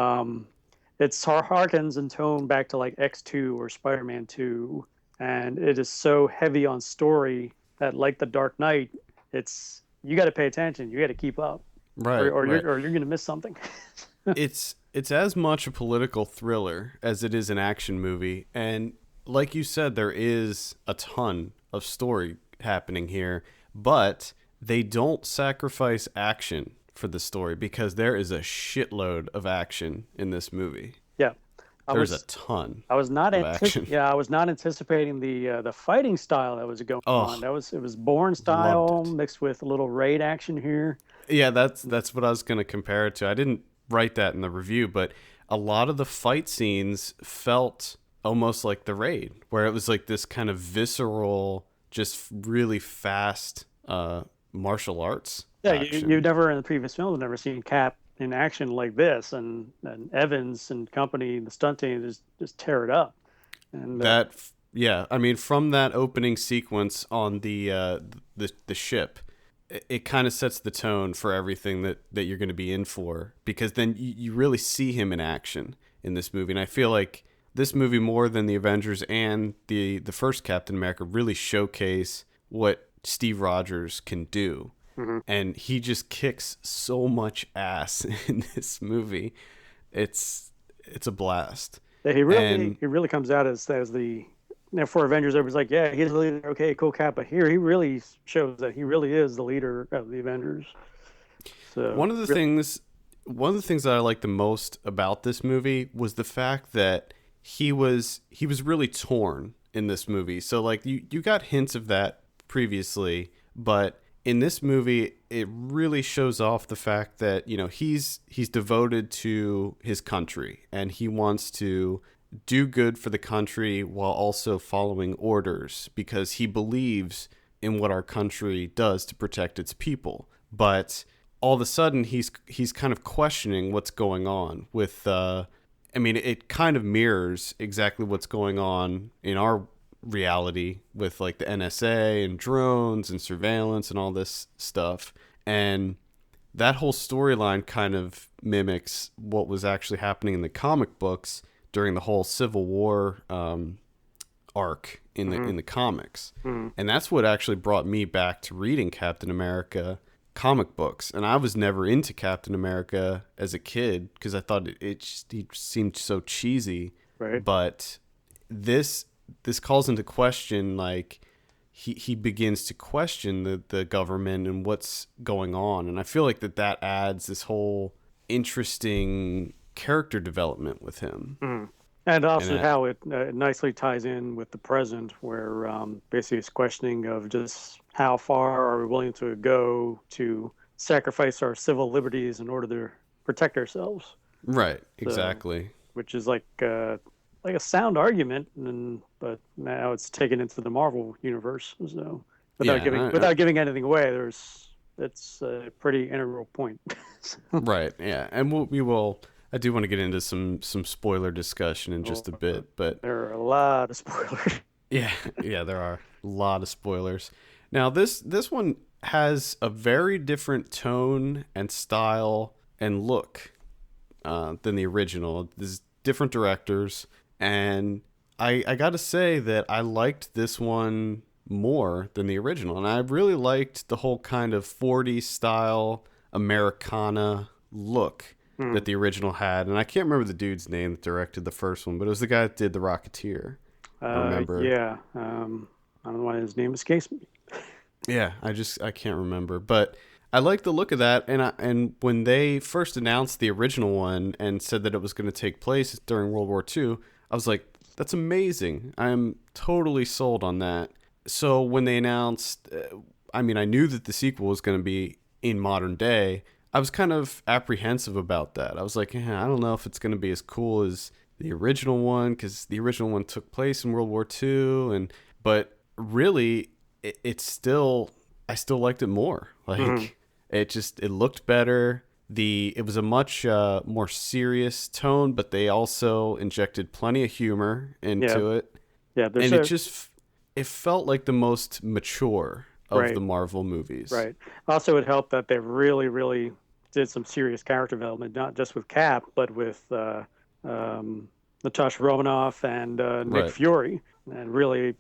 it's harkens in tone back to like X2 or Spider-Man 2, and it is so heavy on story that, like the Dark Knight, you got to pay attention, you got to keep up, Right, or right. you're going to miss something. It's as much a political thriller as it is an action movie, and like you said, there is a ton of story happening here, but they don't sacrifice action for the story, because there is a shitload of action in this movie. Yeah, There's a ton. I was not of action. I was not anticipating the fighting style that was going on. It was Bourne style mixed with a little raid action here. Yeah, that's what I was going to compare it to. I didn't write that in the review, but a lot of the fight scenes felt almost like The Raid, where it was like this kind of visceral, just really fast martial arts Yeah, you action. never in the previous films never seen Cap in action like this, and Evans and company, the stunt team just tear it up. And That, yeah, I mean, from that opening sequence on the ship, it kind of sets the tone for everything that you're going to be in for, because then you really see him in action in this movie. And I feel like this movie, more than the Avengers and the first Captain America, really showcase what Steve Rogers can do. mhm. And he just kicks so much ass in this movie. It's a blast. Yeah, And he really comes out as the for Avengers. Everybody's like, yeah, he's the leader. Okay, cool, Cap. But here, he really shows that he really is the leader of the Avengers. So one of the things one of the things that I liked the most about this movie was the fact that he was really torn in this movie. So like you got hints of that previously, but in this movie it really shows off the fact that, you know, he's devoted to his country and he wants to do good for the country while also following orders because he believes in what our country does to protect its people. But all of a sudden he's kind of questioning what's going on with I mean, it kind of mirrors exactly what's going on in our reality with like the NSA and drones and surveillance and all this stuff. And that whole storyline kind of mimics what was actually happening in the comic books during the whole Civil War arc in the comics. And that's what actually brought me back to reading Captain America comic books. And I was never into Captain America as a kid because I thought he seemed so cheesy. right. But this calls into question, like, he begins to question the government and what's going on. And I feel like that adds this whole interesting character development with him. And also And how it nicely ties in with the present, where basically it's questioning of just how far are we willing to go to sacrifice our civil liberties in order to protect ourselves, right, exactly. which is like a sound argument, but now it's taken into the Marvel universe. So Yeah, without giving anything away, it's a pretty integral point. right, yeah. And we will. I do want to get into some spoiler discussion in just a bit, but There are a lot of spoilers. yeah, yeah, there are a lot of spoilers. Now, this one has a very different tone and style and look than the original. There's different directors, and I got to say that I liked this one more than the original, and I really liked the whole kind of 40s style Americana look that the original had. And I can't remember the dude's name that directed the first one, but it was the guy that did The Rocketeer. I remember. Yeah. I don't know why his name escapes me. Yeah, I can't remember, but I like the look of that. And when they first announced the original one and said that it was going to take place during World War II, I was like, that's amazing. I'm totally sold on that. So when they announced, I mean, I knew that the sequel was going to be in modern day. I was kind of apprehensive about that. I was like, I don't know if it's going to be as cool as the original one, because the original one took place in World War II, but really, it's still, I still liked it more. Like, it looked better. It was a much more serious tone, but they also injected plenty of humor into it. Yeah, And it felt like the most mature of the Marvel movies. right. Also, it helped that they really, really did some serious character development, not just with Cap, but with Natasha Romanoff and Nick Right. Fury, and really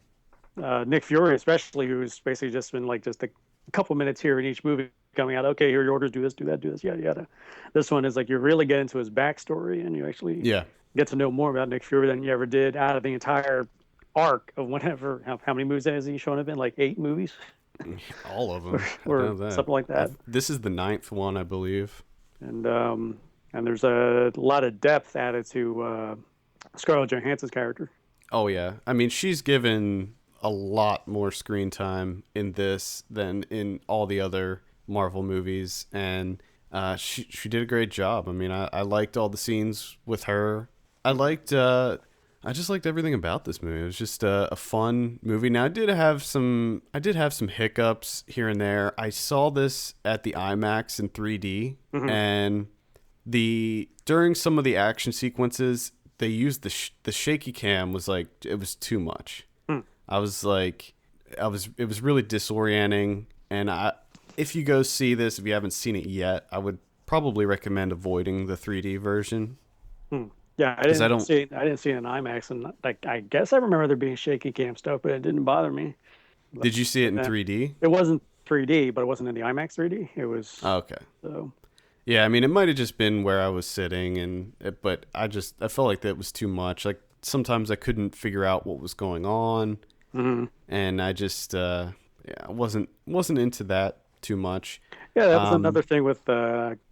Nick Fury, especially, who's basically just been like just a couple minutes here in each movie coming out. Okay, here are your orders. Do this, do that, do this. Yada yada. This one is like you really get into his backstory, and you actually Yeah. get to know more about Nick Fury than you ever did out of the entire arc of whatever. How many movies has he shown up in? Like 8 movies. All of them. Or something like that. This is the 9th one, I believe. And there's a lot of depth added to Scarlett Johansson's character. Oh, yeah. I mean, she's given a lot more screen time in this than in all the other Marvel movies. And She did a great job. I mean, I liked all the scenes with her. I just liked everything about this movie. It was just a fun movie. Now I did have some hiccups here and there. I saw this at the IMAX in 3D, Hmm. and during some of the action sequences, they used the shaky cam was like it was too much. Hmm. I was like, it was really disorienting, and if you go see this, if you haven't seen it yet, I would probably recommend avoiding the 3D version Hmm. Yeah, because I don't. I didn't see it in IMAX, and like I guess I remember there being shaky cam stuff, but it didn't bother me. But Did you see it in then 3D? it wasn't 3D, but it wasn't in the IMAX 3D. It was Oh, okay. so. Yeah, I mean, it might have just been where I was sitting, but I felt like that was too much. Like sometimes I couldn't figure out what was going on, Mhm. and I just yeah, I wasn't into that too much. Yeah, that was Um, another thing with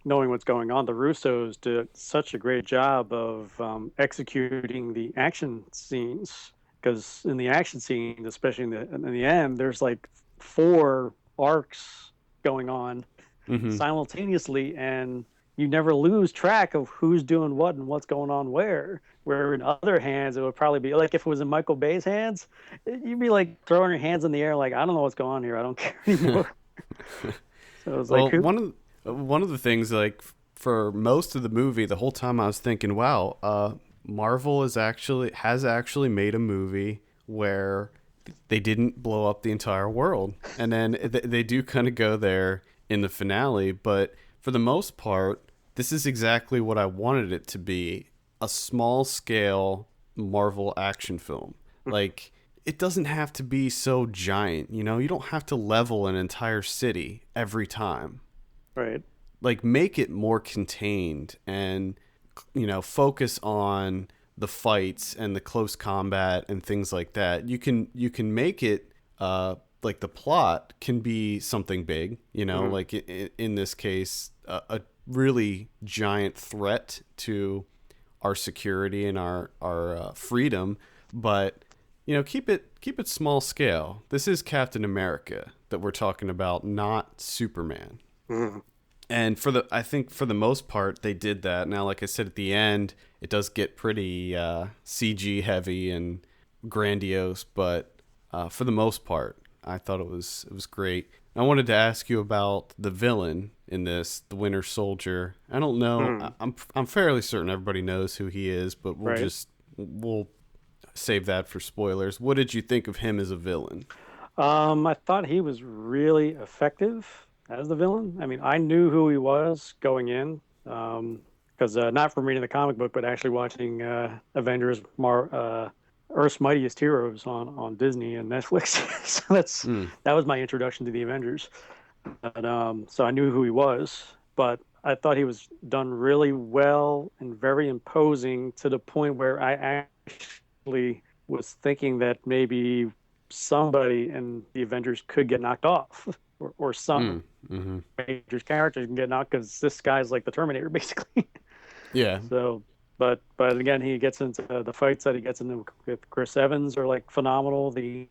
knowing what's going on. The Russos did such a great job of executing the action scenes because in the action scenes, especially in the end, there's like four arcs going on hmm simultaneously, and you never lose track of who's doing what and what's going on where. Where in other hands, it would probably be like if it was in Michael Bay's hands, you'd be like throwing your hands in the air, like I don't know what's going on here. I don't care anymore. So it was like, Well, who? one of the things like for most of the movie, the whole time I was thinking, wow, Marvel has actually made a movie where they didn't blow up the entire world, and then they do kind of go there in the finale, but for the most part, this is exactly what I wanted it to be, a small scale Marvel action film. Like it doesn't have to be so giant, you know? You don't have to level an entire city every time. Right. Like make it more contained and focus on the fights and the close combat and things like that. You can make it like the plot can be something big, Hmm. like in this case a really giant threat to our security and our freedom, but keep it small scale. This is Captain America that we're talking about, not Superman. Hmm. And I think for the most part they did that. Now, like I said at the end, it does get pretty CG heavy and grandiose, but for the most part, I thought it was great. I wanted to ask you about the villain in this, the Winter Soldier. I don't know. Hmm. I'm fairly certain everybody knows who he is, but Right. we'll save that for spoilers. What did you think of him as a villain? I thought he was really effective as the villain. I mean, I knew who he was going in, because not from reading the comic book, but actually watching Earth's Mightiest Heroes on Disney and Netflix. So Mm, that was my introduction to the Avengers. And, so I knew who he was, but I thought he was done really well and very imposing to the point where I actually was thinking that maybe somebody in the Avengers could get knocked off, or some mm, mm-hmm. Avengers characters can get knocked because this guy's like the Terminator, basically. Yeah. So, but again, he gets into the fights that he gets into with Chris Evans are like phenomenal. The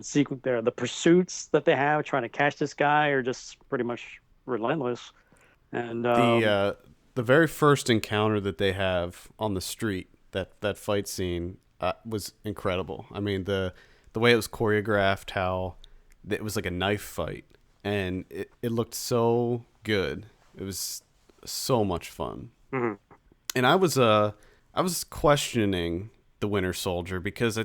sequence there, the pursuits that they have trying to catch this guy are just pretty much relentless. And the uh, the very first encounter that they have on the street, that fight scene was incredible. I mean the way it was choreographed, how it was like a knife fight, and it looked so good. It was so much fun, mhm, and I was questioning the Winter Soldier because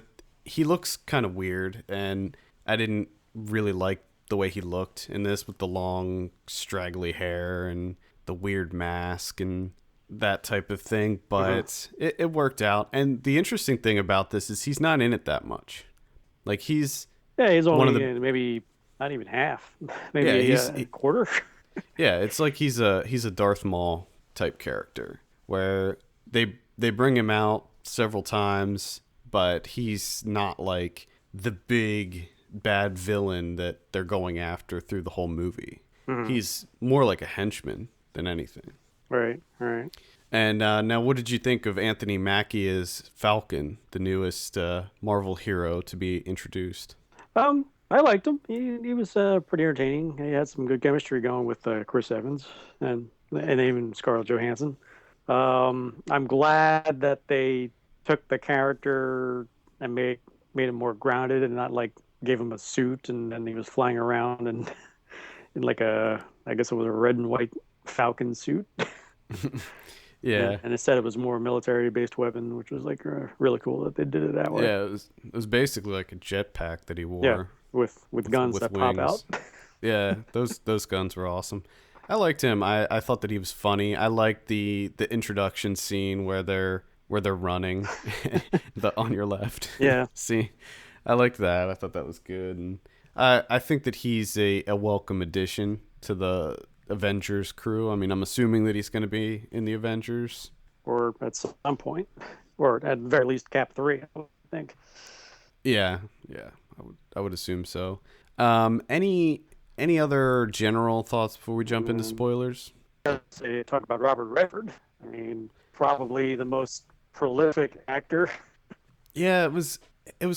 he looks kind of weird, and I didn't really like the way he looked in this with the long straggly hair and the weird mask and that type of thing. mhm. But it worked out, and the interesting thing about this is he's not in it that much. Like he's Yeah, he's one of only the in maybe not even half, yeah maybe a quarter. yeah, it's like he's a Darth Maul type character where they bring him out several times, but he's not like the big bad villain that they're going after through the whole movie. Mhm. He's more like a henchman than anything. Right, right. And now, what did you think of Anthony Mackie as Falcon, the newest Marvel hero to be introduced? I liked him. He was pretty entertaining. He had some good chemistry going with Chris Evans and even Scarlett Johansson. I'm glad that they took the character and made him more grounded and not like gave him a suit and then he was flying around and in like a I guess it was a red and white Falcon suit. Yeah. And instead it was more military based weapon, which was like really cool that they did it that way. Yeah, it was basically like a jetpack that he Yeah, wore with guns with that pop out. wings. Yeah, those guns were awesome. I liked him. I thought that he was funny. I liked the introduction scene where they're running the on your left. Yeah. See, I liked that. I thought that was good, and I think that he's a welcome addition to the Avengers crew. I mean, I'm assuming that he's going to be in the Avengers. Or at some point, or at the very least, Cap 3, I would think. Yeah, yeah, I would assume so. Any other general thoughts before we jump into spoilers? Say talk about Robert Redford. I mean, probably the most prolific actor Yeah, it was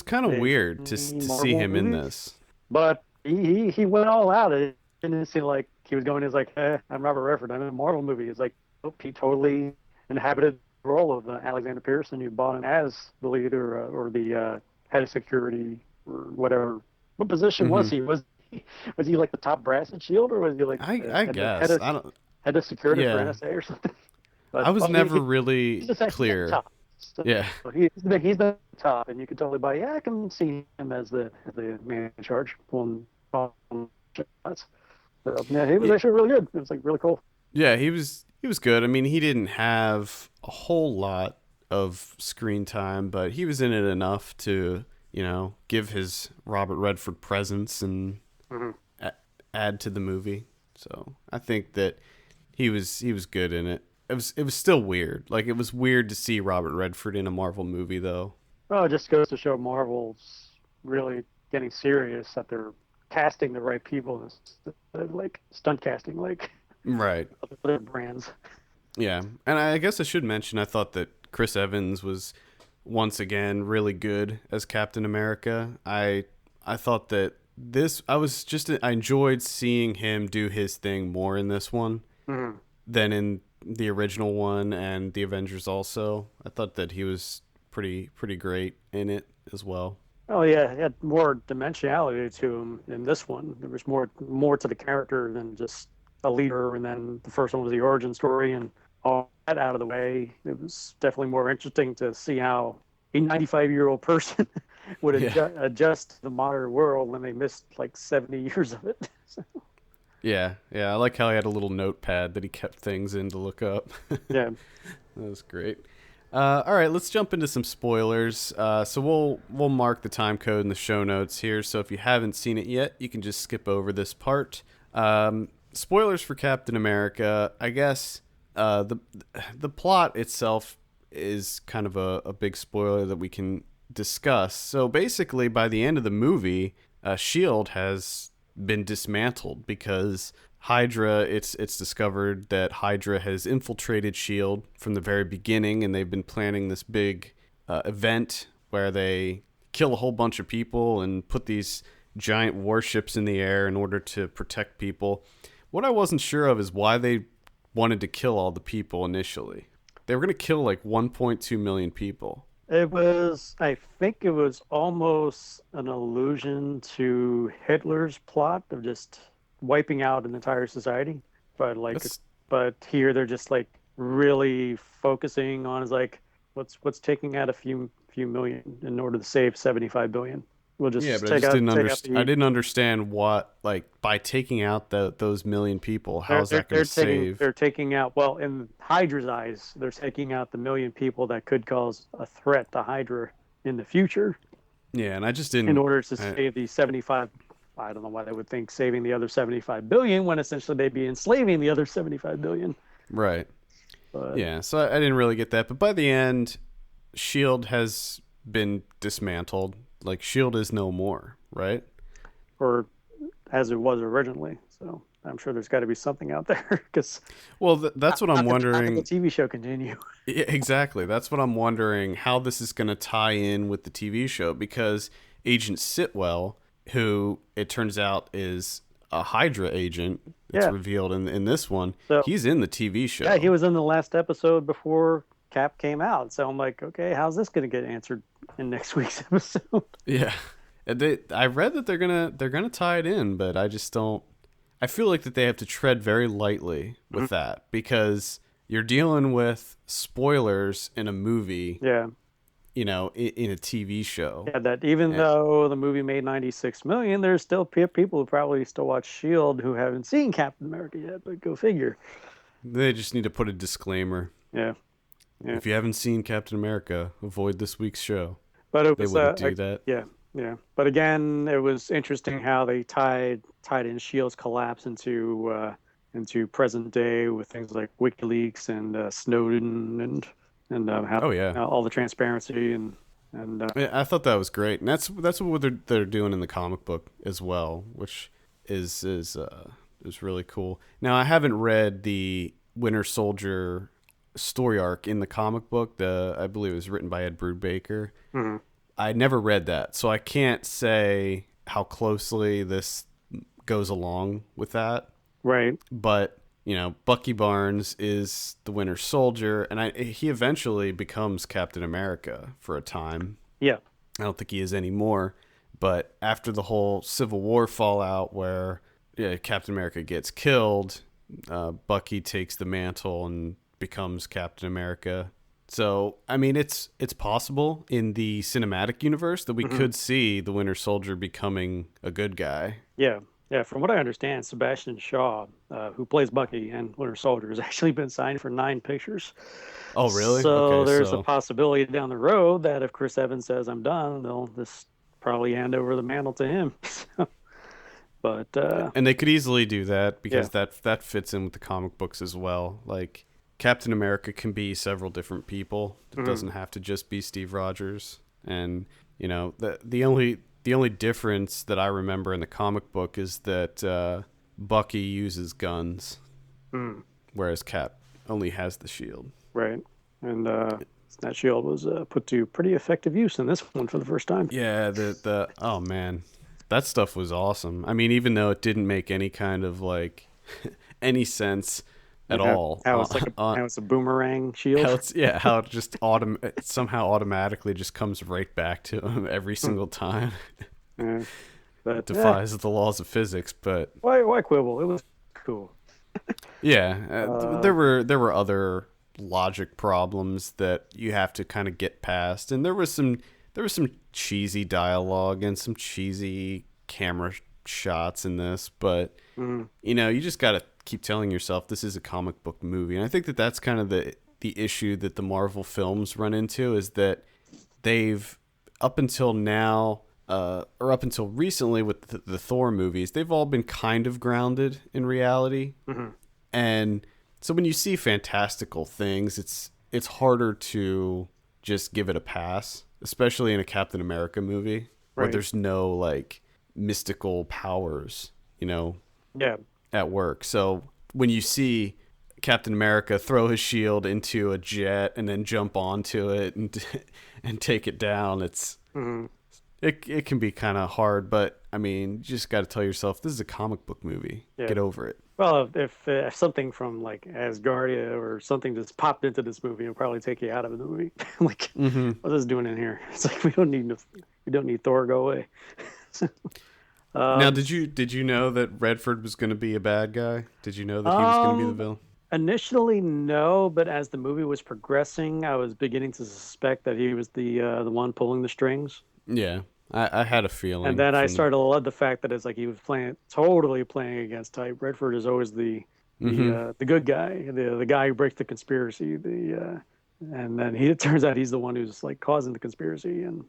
kind of weird to see Marvel him in movies, this. but he went all out. It didn't seem like he was going. He's like, I'm Robert Redford. I'm in a Marvel movie. It's like, nope, he totally inhabited the role of Alexander Pearson. You bought him as the leader or the head of security or whatever. What position was he? Was he like the top brass at Shield, or was he like I guess I don't. head of security Yeah, for NSA or something? But I was never he's really just actually at the clear. top. So Yeah, he's the top, and you could totally buy. Yeah, I can see him as the man in charge pulling shots. So, yeah, he was Y- actually really good. It was like really cool. yeah, he was good. I mean, he didn't have a whole lot of screen time, but he was in it enough to give his Robert Redford presence and Hmm. a- add to the movie. So I think that he was good in it. It was still weird. Like it was weird to see Robert Redford in a Marvel movie though. Well, it just goes to show Marvel's really getting serious that they're casting the right people, instead of, like stunt casting, like Right. other brands. Yeah. And I guess I should mention I thought that Chris Evans was once again really good as Captain America. I thought that I enjoyed seeing him do his thing more in this one Hmm. than in the original one and the Avengers also. I thought that he was pretty great in it as well. Oh yeah, he had more dimensionality to him in this one. There was more to the character than just a leader, and then the first one was the origin story and all that out of the way. It was definitely more interesting to see how a 95-year-old person would Yeah. adjust to the modern world when they missed like 70 years of it. So, Yeah, yeah. I like how he had a little notepad that he kept things in to look up. yeah. That was great. All right, let's jump into some spoilers. So we'll mark the time code in the show notes here. So if you haven't seen it yet, you can just skip over this part. Spoilers for Captain America. I guess the plot itself is kind of a big spoiler that we can discuss. So basically, by the end of the movie, Shield has been dismantled because Hydra. It's discovered that Hydra has infiltrated Shield from the very beginning, and they've been planning this big event where they kill a whole bunch of people and put these giant warships in the air in order to protect people. What I wasn't sure of is why they wanted to kill all the people initially. They were going to kill like 1.2 million people. I think it was almost an allusion to Hitler's plot of just wiping out an entire society. But That's but here they're just like really focusing on is like what's taking out a few million in order to save 75 billion. We'll Yeah, just but I just didn't take out understand. I didn't understand what, like, by taking out those million people, how's that going to save? they're taking out, well, in Hydra's eyes, they're taking out the million people that could cause a threat to Hydra in the future Yeah, and I just in didn't. order to I, save the 75. I don't know why they would think saving the other 75 billion when essentially they'd be enslaving the other 75 billion. right. But Yeah, so I didn't really get that. But by the end, Shield has been dismantled. Like, Shield is no more, right? or as it was originally. So I'm sure there's got to be something out there because Well, that's what I'm not the wondering. TV show continue. Yeah, exactly. That's what I'm wondering how this is going to tie in with the TV show because Agent Sitwell who it turns out is a Hydra agent. It's Yeah. revealed in this one. So He's in the TV yeah, he show. was in the last episode before Cap came out. So I'm like, okay, how's this going to get answered in next week's episode? Yeah. I read that they're gonna tie it in, but I just don't. I feel like that they have to tread very lightly with that because you're dealing with spoilers in a movie, Yeah. in a TV show. Yeah, that even And though the movie made 96 million, there's still people who probably still watch Shield who haven't seen Captain America yet, but go figure. they just need to put a disclaimer. Yeah. Yeah. If you haven't seen Captain America, avoid this week's show. But it They was wouldn't do that. yeah, yeah. But again, it was interesting how they tied in Shield's collapse into present day with things like WikiLeaks and Snowden and how Oh yeah. all the transparency and Yeah, I thought that was great, and that's what they're doing in the comic book as well, which is really cool. Now I haven't read the Winter Soldier story arc in the comic book. I believe it was written by Ed Brubaker. Mhm. I never read that, so I can't say how closely this goes along with that. right. But Bucky Barnes is the Winter Soldier, and he eventually becomes Captain America for a time. Yeah. I don't think he is anymore, but after the whole Civil War fallout, where Captain America gets killed, Bucky takes the mantle and becomes Captain America. So, I mean, it's possible in the cinematic universe that we could see the Winter Soldier becoming a good guy. Yeah. Yeah, from what I understand, Sebastian Shaw, who plays Bucky and Winter Soldier, has actually been signed for 9 pictures. Oh, really? So Okay, there's so a possibility down the road that if Chris Evans says I'm done, they'll just probably hand over the mantle to him. But and they could easily do that because Yeah. that fits in with the comic books as well. Like Captain America can be several different people. It doesn't have to just be Steve Rogers. And the only difference that I remember in the comic book is that Bucky uses guns, whereas Cap only has the shield. right, and that shield was put to pretty effective use in this one for the first time. Yeah, the oh man, that stuff was awesome. I mean, even though it didn't make any kind of like any sense at all, How it's like how it's a boomerang shield. how it just somehow automatically just comes right back to him every single time. Yeah. But Defies the laws of physics, but why quibble? It was cool. yeah, there were other logic problems that you have to kind of get past, and there was some cheesy dialogue and some cheesy camera shots in this, but you just got to keep telling yourself this is a comic book movie. And I think that that's kind of the issue that the Marvel films run into, is that they've up until now or up until recently with the Thor movies, they've all been kind of grounded in reality. And so when you see fantastical things, it's harder to just give it a pass, especially in a Captain America movie where Right. there's no like mystical powers, Yeah. at work. So when you see Captain America throw his shield into a jet and then jump onto it and take it down, it can be kind of hard. But I mean, you just got to tell yourself this is a comic book movie. Yeah. Get over it. Well, if something from like Asgardia or something just popped into this movie, it'll probably take you out of the movie. Like, what's this doing in here? It's like we don't need Thor. Go away. Now, did you know that Redford was going to be a bad guy? Did you know that he was going to be the villain? Initially, no, but as the movie was progressing, I was beginning to suspect that he was the one pulling the strings. Yeah, I had a feeling. And then I started to love the fact that it's like he was totally playing against type. Redford is always the good guy, the guy who breaks the conspiracy. And then it turns out he's the one who's like causing the conspiracy and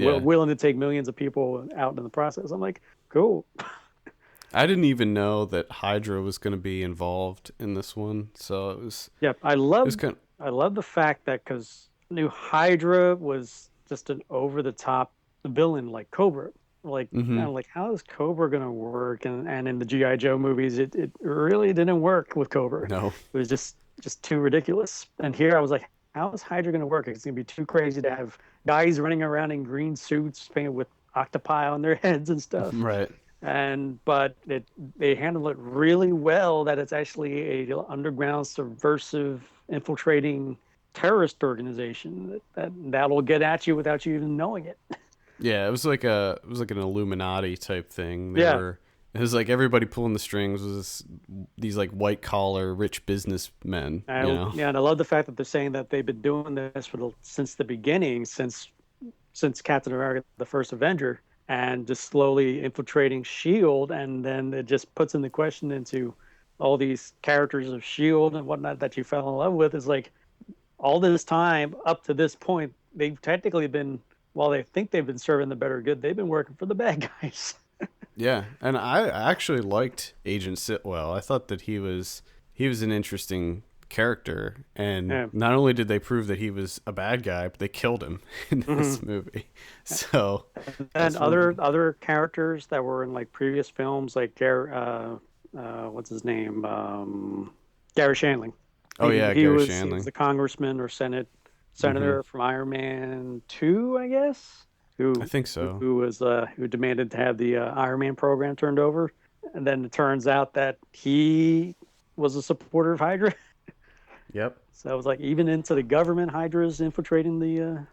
willing to take millions of people out in the process. I'm like, cool. I didn't even know that Hydra was going to be involved in this one, so it was. Yep, I love the fact that because New Hydra was just an over the top villain like Cobra. Like, like how is Cobra gonna work? And in the G.I. Joe movies, it really didn't work with Cobra. No, it was just too ridiculous. And here I was like, how is Hydra gonna work? It's gonna be too crazy to have guys running around in green suits painted with octopi on their heads and stuff. Right. But they handle it really well that it's actually a underground subversive infiltrating terrorist organization that'll get at you without you even knowing it. Yeah, it was like an Illuminati type thing. Yeah. It was like everybody pulling the strings was these like white collar rich businessmen. Yeah, and I love the fact that they're saying that they've been doing this since the beginning, since Captain America, the first Avenger, and just slowly infiltrating Shield, and then it just puts in the question into all these characters of Shield and whatnot that you fell in love with. Is like all this time up to this point, they've technically been, while they think they've been serving the better good, they've been working for the bad guys. Yeah, and I actually liked Agent Sitwell. I thought that he was an interesting character, and not only did they prove that he was a bad guy, but they killed him in this movie. So, and other characters that were in like previous films, like what's his name, Gary Shandling. He was the congressman or senator from Iron Man 2, I guess. I think so. Who demanded to have the Iron Man program turned over, and then it turns out that he was a supporter of Hydra. Yep. So it was like even into the government, Hydra's infiltrating the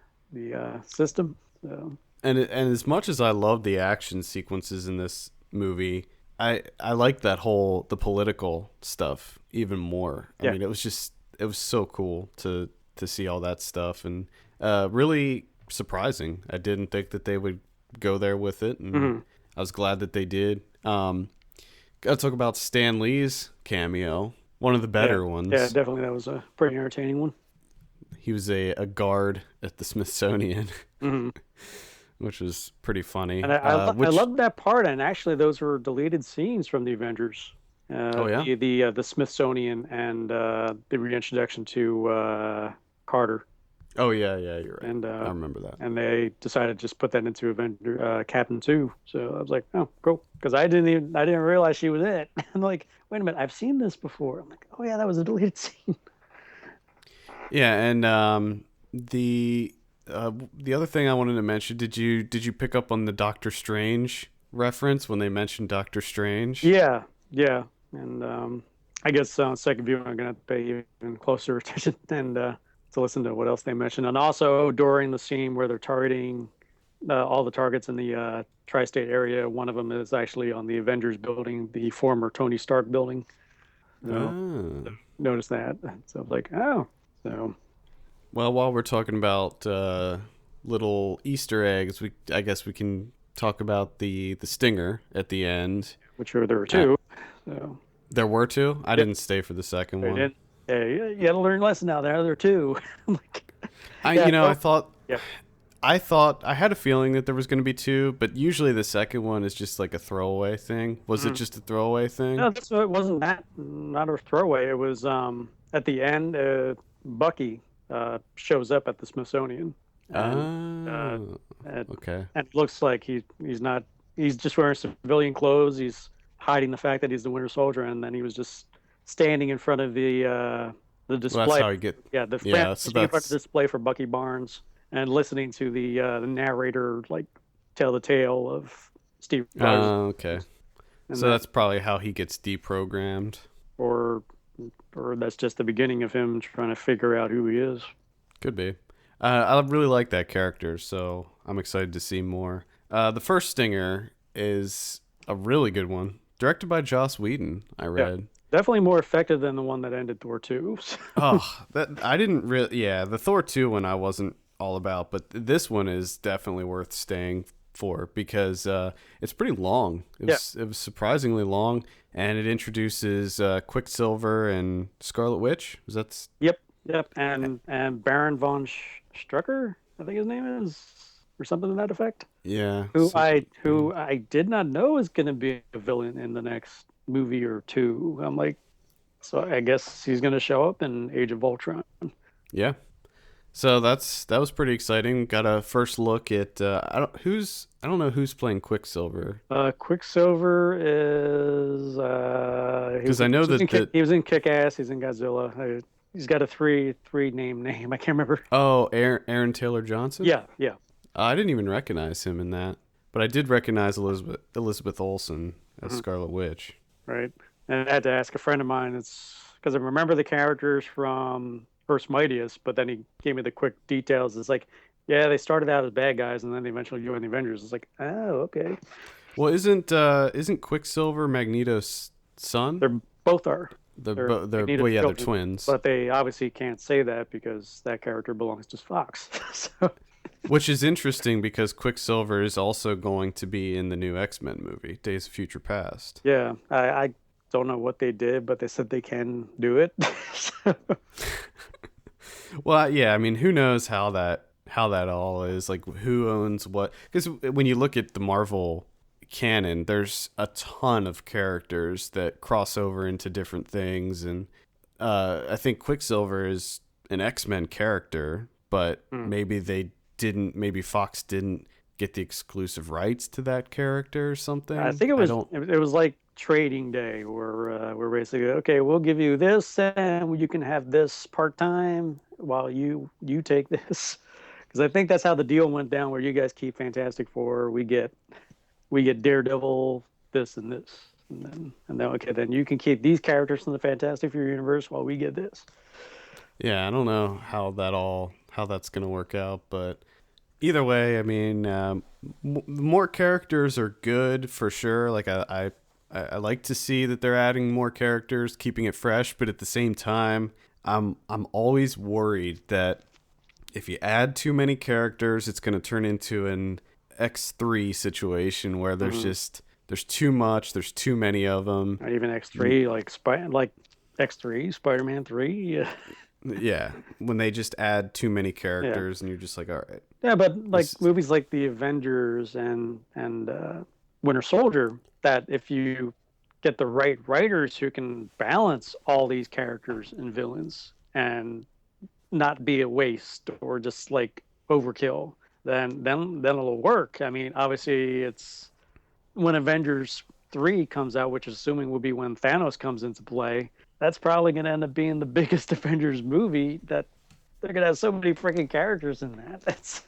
system. So. And as much as I love the action sequences in this movie, I like the political stuff even more. I mean, it was so cool to see all that stuff, and really surprising. I didn't think that they would go there with it, and I was glad that they did. Gotta talk about Stan Lee's cameo, one of the better ones. Yeah, definitely, that was a pretty entertaining one. He was a guard at the Smithsonian, which was pretty funny. And I love that part, and actually those were deleted scenes from the Avengers. The Smithsonian and the reintroduction to Carter. Oh yeah, you're right. And I remember that. And they decided to just put that into Avenger Captain 2. So I was like, oh, cool, because I didn't realize she was in it. I'm like, wait a minute, I've seen this before. I'm like, oh yeah, that was a deleted scene. Yeah, and the other thing I wanted to mention, did you pick up on the Doctor Strange reference when they mentioned Doctor Strange? Yeah, and I guess second view I'm gonna pay even closer attention and to listen to what else they mentioned. And also during the scene where they're targeting all the targets in the tri-state area, one of them is actually on the Avengers building, the former Tony Stark building. So, notice that. So I was like, oh. So. Well, while we're talking about little Easter eggs, I guess we can talk about the stinger at the end. Which there were two. So. There were two? I didn't stay for the second one. Yeah, you got to learn a lesson now. There are two. I had a feeling that there was going to be two, but usually the second one is just like a throwaway thing. Was it just a throwaway thing? No, it wasn't not a throwaway. It was at the end, Bucky shows up at the Smithsonian. And, okay. And it looks like he's just wearing civilian clothes. He's hiding the fact that he's the Winter Soldier, and then he was just standing in front of the display. Well, that's how you get. Yeah, in front of the display for Bucky Barnes, and listening to the narrator like tell the tale of Steve Rogers. Oh, okay. And so that's probably how he gets deprogrammed. Or that's just the beginning of him trying to figure out who he is. Could be. I really like that character, so I'm excited to see more. The first stinger is a really good one, directed by Joss Whedon. I read. Yeah. Definitely more effective than the one that ended Thor 2. I didn't really. Yeah, the Thor 2 one I wasn't all about, but this one is definitely worth staying for because it's pretty long. It was surprisingly long, and it introduces Quicksilver and Scarlet Witch. Was that? Yep, and Baron von Strucker, I think his name is, or something to that effect. Yeah. Who I did not know is going to be a villain in the next movie or two. I'm like, so I guess he's going to show up in Age of Ultron. Yeah. So that was pretty exciting. Got a first look at I don't know who's playing Quicksilver. Quicksilver is because I know that he was in Kick-Ass. He's in Godzilla. He's got a three name. I can't remember. Oh, Aaron Taylor Johnson. Yeah. I didn't even recognize him in that. But I did recognize Elizabeth Olsen as Mhm. Scarlet Witch. Right. And I had to ask a friend of mine. It's because I remember the characters from First Mightiest, but then he gave me the quick details. It's like, yeah, they started out as bad guys and then they eventually joined the Avengers. It's like, oh, okay. Well, isn't Quicksilver Magneto's son? They're both are. They're Magneto well, yeah, they're children, twins. but they obviously can't say that because that character belongs to Fox. So Which is interesting because Quicksilver is also going to be in the new X-Men movie, Days of Future Past. yeah, I don't know what they did, but they said they can do it. So, Well, yeah, I mean, who knows how that all is, like who owns what? Because when you look at the Marvel canon, there's a ton of characters that cross over into different things, and I think Quicksilver is an X-Men character, but mm. maybe Fox didn't get the exclusive rights to that character or I something. think it I was don't. it was like trading day where we're basically okay, we'll give you this and you can have this part time while you take this. Because I think that's how the deal went down, where you guys keep Fantastic Four, we get Daredevil, this and this, and then okay, then you can keep these characters in the Fantastic Four universe while we get this. Yeah, I don't know how that's gonna work out, but either way, I mean, more characters are good for sure. Like I like to see that they're adding more characters, keeping it fresh, but at the same time, I'm always worried that if you add too many characters, it's going to turn into an X3 situation where Mm-hmm. there's too much, there's too many of them. Or even X3, like X3, Spider-Man 3. Yeah, Yeah, when they just add too many yeah, characters and you're just like, all right, yeah. But like this movies like the Avengers and Winter Soldier, that if you get the right writers who can balance all these characters and villains and not be a waste or just like overkill, then it'll work. I mean, obviously, it's when Avengers 3 comes out, which assuming will be when Thanos comes into play. That's probably going to end up being the biggest Avengers movie. That they're going to have so many freaking characters in that. That's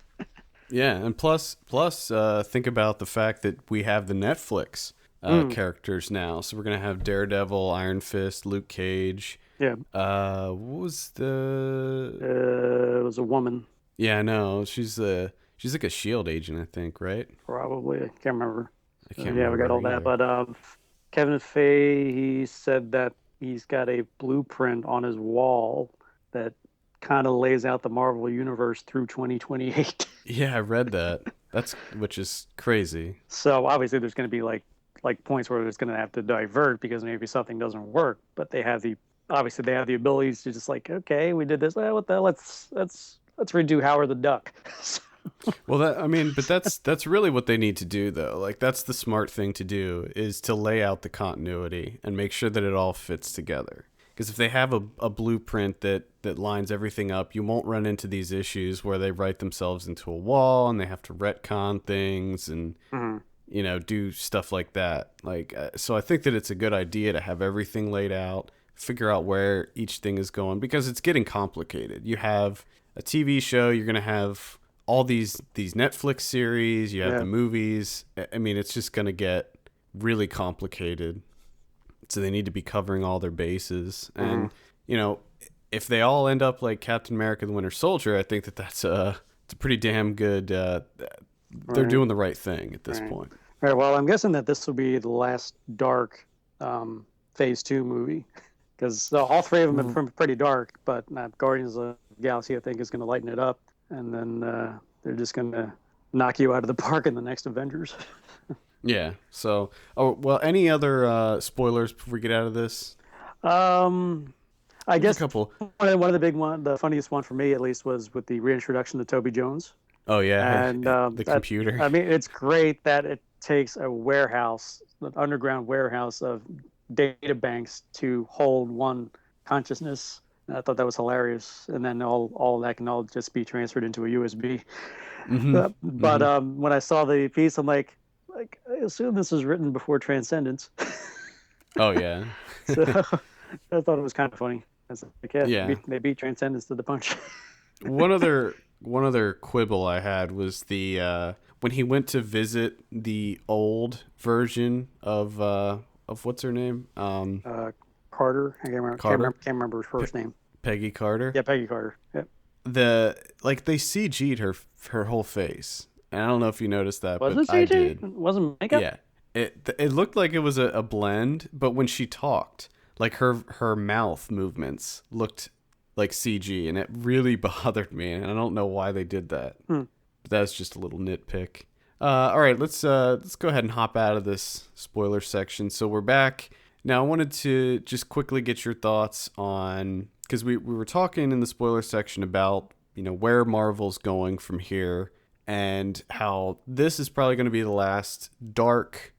yeah, and plus think about the fact that we have the Netflix mm, characters now. So we're gonna have Daredevil, Iron Fist, Luke Cage. yeah. What was the? It was a woman, Yeah, I know. She's like a Shield agent, I think, right? probably. I can't remember. I can't Yeah, we got remember all that. either. But Kevin Feige, he said that he's got a blueprint on his wall that kind of lays out the Marvel universe through 2028. Yeah, I read that. Which is crazy. So obviously, there's going to be like points where it's going to have to divert because maybe something doesn't work. But they have the abilities to just like, okay, we did this. What the let's redo Howard the Duck. Well, but that's really what they need to do, though. Like, that's the smart thing to do is to lay out the continuity and make sure that it all fits together. Because if they have a blueprint that lines everything up, you won't run into these issues where they write themselves into a wall and they have to retcon things and Mhm. do stuff like that. Like, so I think that it's a good idea to have everything laid out, figure out where each thing is going because it's getting complicated. You have a TV show, you're going to have all these Netflix series, you have Yeah. the movies. I mean, it's just going to get really complicated. So they need to be covering all their bases. Mhm. And, you know, if they all end up like Captain America the Winter Soldier, I think that it's a pretty damn good they're Right. doing the right thing at this Right. point. All right. Well, I'm guessing that this will be the last dark Phase 2 movie because all three of them have been pretty dark, but Guardians of the Galaxy, I think, is going to lighten it up, and then they're just going to knock you out of the park in the next Avengers. Yeah. So, oh well. Any other spoilers before we get out of this? um, I There's a guess couple. one of the big one, the funniest one for me at least, was with the reintroduction to Toby Jones. Oh yeah, And the that computer. I mean, it's great that it takes a warehouse, an underground warehouse of data banks to hold one consciousness. And I thought that was hilarious. And then all that can all just be transferred into a USB. Mm-hmm. But Mm-hmm. when I saw the piece, I'm like I assume this was written before Transcendence. Oh yeah. So I thought it was kind of funny. I was like, yeah, Yeah. they beat Transcendence to the punch. One other one other quibble I had was the when he went to visit the old version of what's her name? Uh, Carter. I Carter? can't remember her Pe- first name. Peggy Carter. Yeah, Peggy Carter. Yep. The like they CG'd her whole face. And I don't know if you noticed that, Was but it I CG? did. It wasn't makeup? Yeah. It looked like it was a blend, but when she talked, like her mouth movements looked like CG, and it really bothered me, and I don't know why they did that. Hmm. But that's just a little nitpick. All right, let's go ahead and hop out of this spoiler section. So we're back now. I wanted to just quickly get your thoughts on, because we were talking in the spoiler section about where Marvel's going from here, and how this is probably going to be the last dark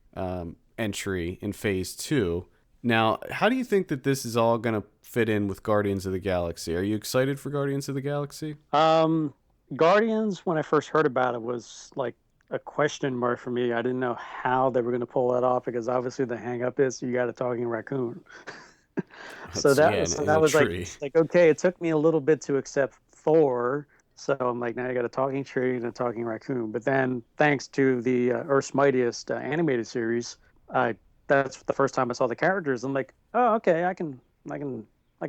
entry in Phase 2. Now, how do you think that this is all going to fit in with Guardians of the Galaxy? Are you excited for Guardians of the Galaxy? Guardians, when I first heard about it, was like a question mark for me. I didn't know how they were going to pull that off because obviously the hang up is you got a talking raccoon. So That's, yeah, so in that a was tree. like okay, it took me a little bit to accept Thor. So I'm like, now you got a talking tree and a talking raccoon. But then, thanks to the Earth's Mightiest animated series, I that's the first time I saw the characters. I'm like, oh, okay, I can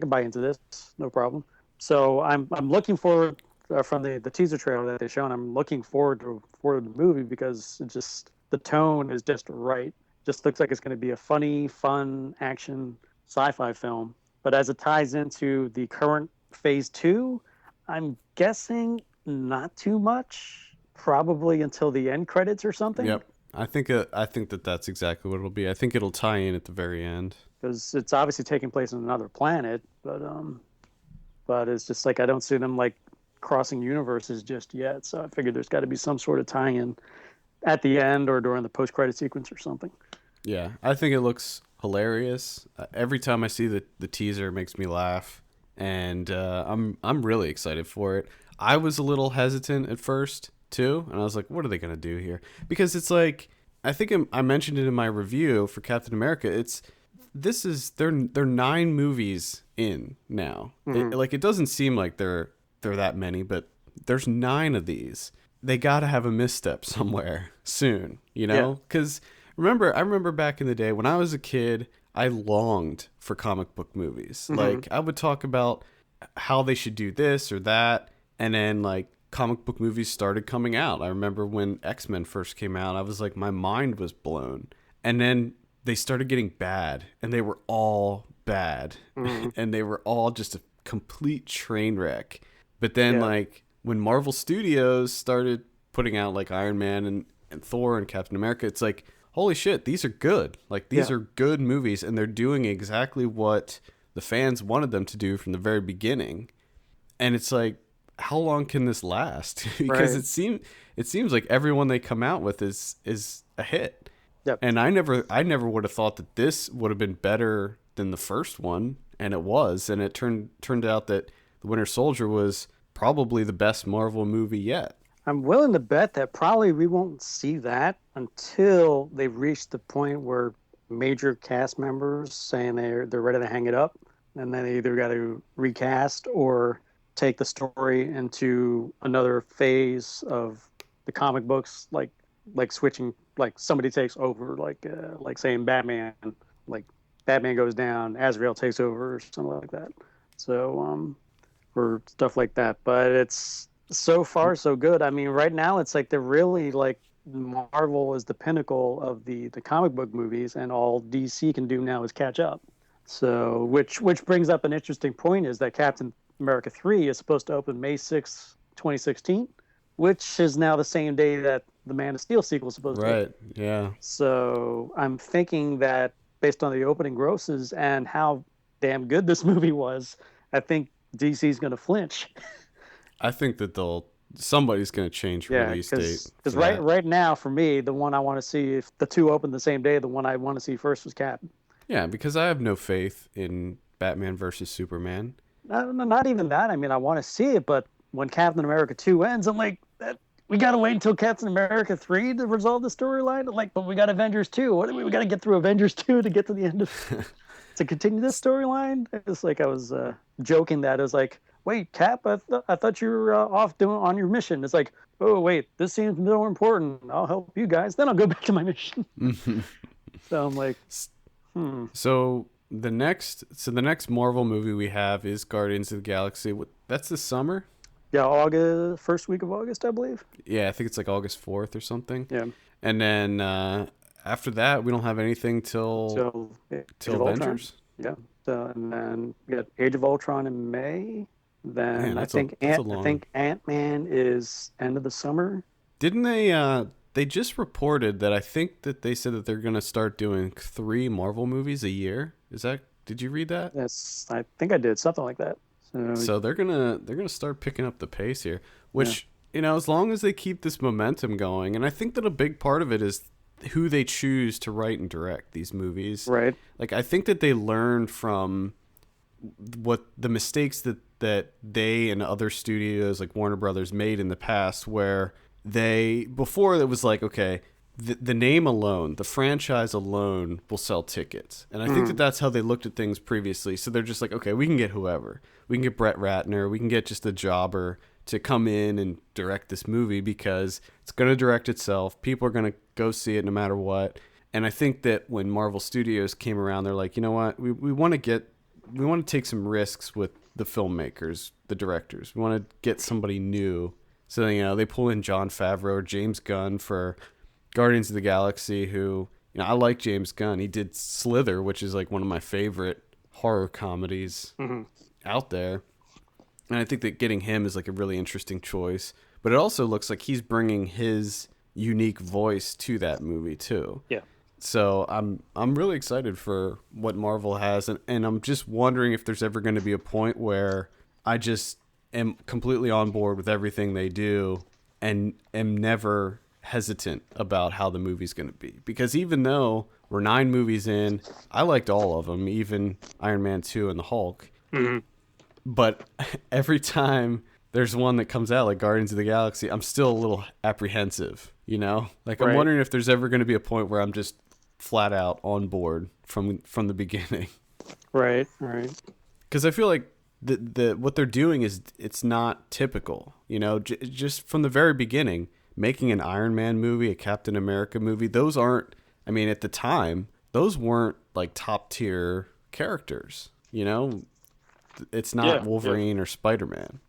buy into this, no problem. So I'm looking forward from the teaser trailer that they shown. I'm looking forward to the movie because it just the tone is just right. Just looks like it's going to be a funny, fun action sci-fi film. But as it ties into the current Phase 2, I'm guessing not too much. Probably until the end credits or something. Yep. I think that that's exactly what it'll be. I think it'll tie in at the very end. Because it's obviously taking place on another planet, but it's just like I don't see them like crossing universes just yet. So I figured there's got to be some sort of tie-in at the end or during the post-credit sequence or something. Yeah, I think it looks hilarious. Every time I see the teaser, it makes me laugh, and I'm really excited for it. I was a little hesitant at first too, and I was like, "What are they gonna do here?" Because it's like I think I mentioned it in my review for Captain America. They're 9 movies in now. Mm-hmm. It doesn't seem like they're that many, but there's 9 of these. They got to have a misstep somewhere soon, Because I remember back in the day when I was a kid, I longed for comic book movies. Mm-hmm. Like I would talk about how they should do this or that, and then like comic book movies started coming out. I remember when X-Men first came out, I was like, my mind was blown. And then they started getting bad, and they were all bad. Mm-hmm. And they were all just a complete train wreck. But then like when Marvel Studios started putting out like Iron Man and Thor and Captain America, it's like, holy shit, these are good. Like these are good movies, and they're doing exactly what the fans wanted them to do from the very beginning. And it's like, how long can this last? Because Right. it seems like everyone they come out with is a hit. Yep. And I never would have thought that this would have been better than the first one, and it was. And it turned out that The Winter Soldier was probably the best Marvel movie yet. I'm willing to bet that probably we won't see that until they've reached the point where major cast members saying they're ready to hang it up, and then they either got to recast or take the story into another phase of the comic books, like switching, like somebody takes over, like saying Batman, like Batman goes down, Azrael takes over, or something like that. So or stuff like that. But it's so far so good. I mean, right now it's like they're really like Marvel is the pinnacle of the comic book movies, and all DC can do now is catch up. So which brings up an interesting point is that Captain America 3 is supposed to open May 6th, 2016, which is now the same day that the Man of Steel sequel is supposed to Right. open. Yeah. So I'm thinking that based on the opening grosses and how damn good this movie was, I think DC's going to flinch. I think that somebody's going to change Yeah, release date. because for right that. right now for me, the one I want to see, if the two open the same day, the one I want to see first was Cap. Yeah, because I have no faith in Batman versus Superman. Not even that. I mean, I want to see it, but when Captain America 2 ends, I'm like, we got to wait until Captain America 3 to resolve the storyline. Like, but we got Avengers 2. We got to get through Avengers 2 to get to the end of to continue this storyline. It's like I was joking that it was like, wait, Cap, I thought you were off doing on your mission. It's like, oh wait, this seems more important. I'll help you guys, then I'll go back to my mission. So I'm like, So the next Marvel movie we have is Guardians of the Galaxy. That's this summer? yeah, August, first week of August, I believe. Yeah, I think it's like August 4th or something. Yeah. And then after that, we don't have anything So Age till of Ultron. Avengers. Yeah. So, and then we got Age of Ultron in May. Then Man, I that's think a long. I think Ant-Man is end of the summer. Didn't they just reported that I think that they said that they're going to start doing 3 Marvel movies a year. Did you read that? Yes, I think I did something like that. So they're going to start picking up the pace here, which, as long as they keep this momentum going, and I think that a big part of it is who they choose to write and direct these movies. Right. Like, I think that they learned from what the mistakes that they and other studios like Warner Brothers made in the past, where before it was like, okay, the name alone, the franchise alone will sell tickets. And I think that that's how they looked at things previously. So they're just like, okay, we can get whoever. We can get Brett Ratner. We can get just a jobber to come in and direct this movie because it's going to direct itself. People are going to go see it no matter what. And I think that when Marvel Studios came around, they're like, you know what? We want to take some risks with the filmmakers, the directors. We want to get somebody new. So, they pull in Jon Favreau or James Gunn for Guardians of the Galaxy, who, I like James Gunn. He did Slither, which is like one of my favorite horror comedies out there. And I think that getting him is like a really interesting choice. But it also looks like he's bringing his unique voice to that movie too. Yeah. So I'm really excited for what Marvel has, and I'm just wondering if there's ever going to be a point where I just am completely on board with everything they do and am never hesitant about how the movie's going to be. Because even though we're 9 movies in, I liked all of them, even Iron Man 2 and the Hulk. But every time there's one that comes out, like Guardians of the Galaxy, I'm still a little apprehensive, Like, I'm wondering if there's ever going to be a point where I'm just flat out on board from the beginning. Right. Because I feel like what they're doing is, it's not typical, just from the very beginning, making an Iron Man movie, a Captain America movie, those aren't, at the time, those weren't like top tier characters, it's not Wolverine or Spider-Man.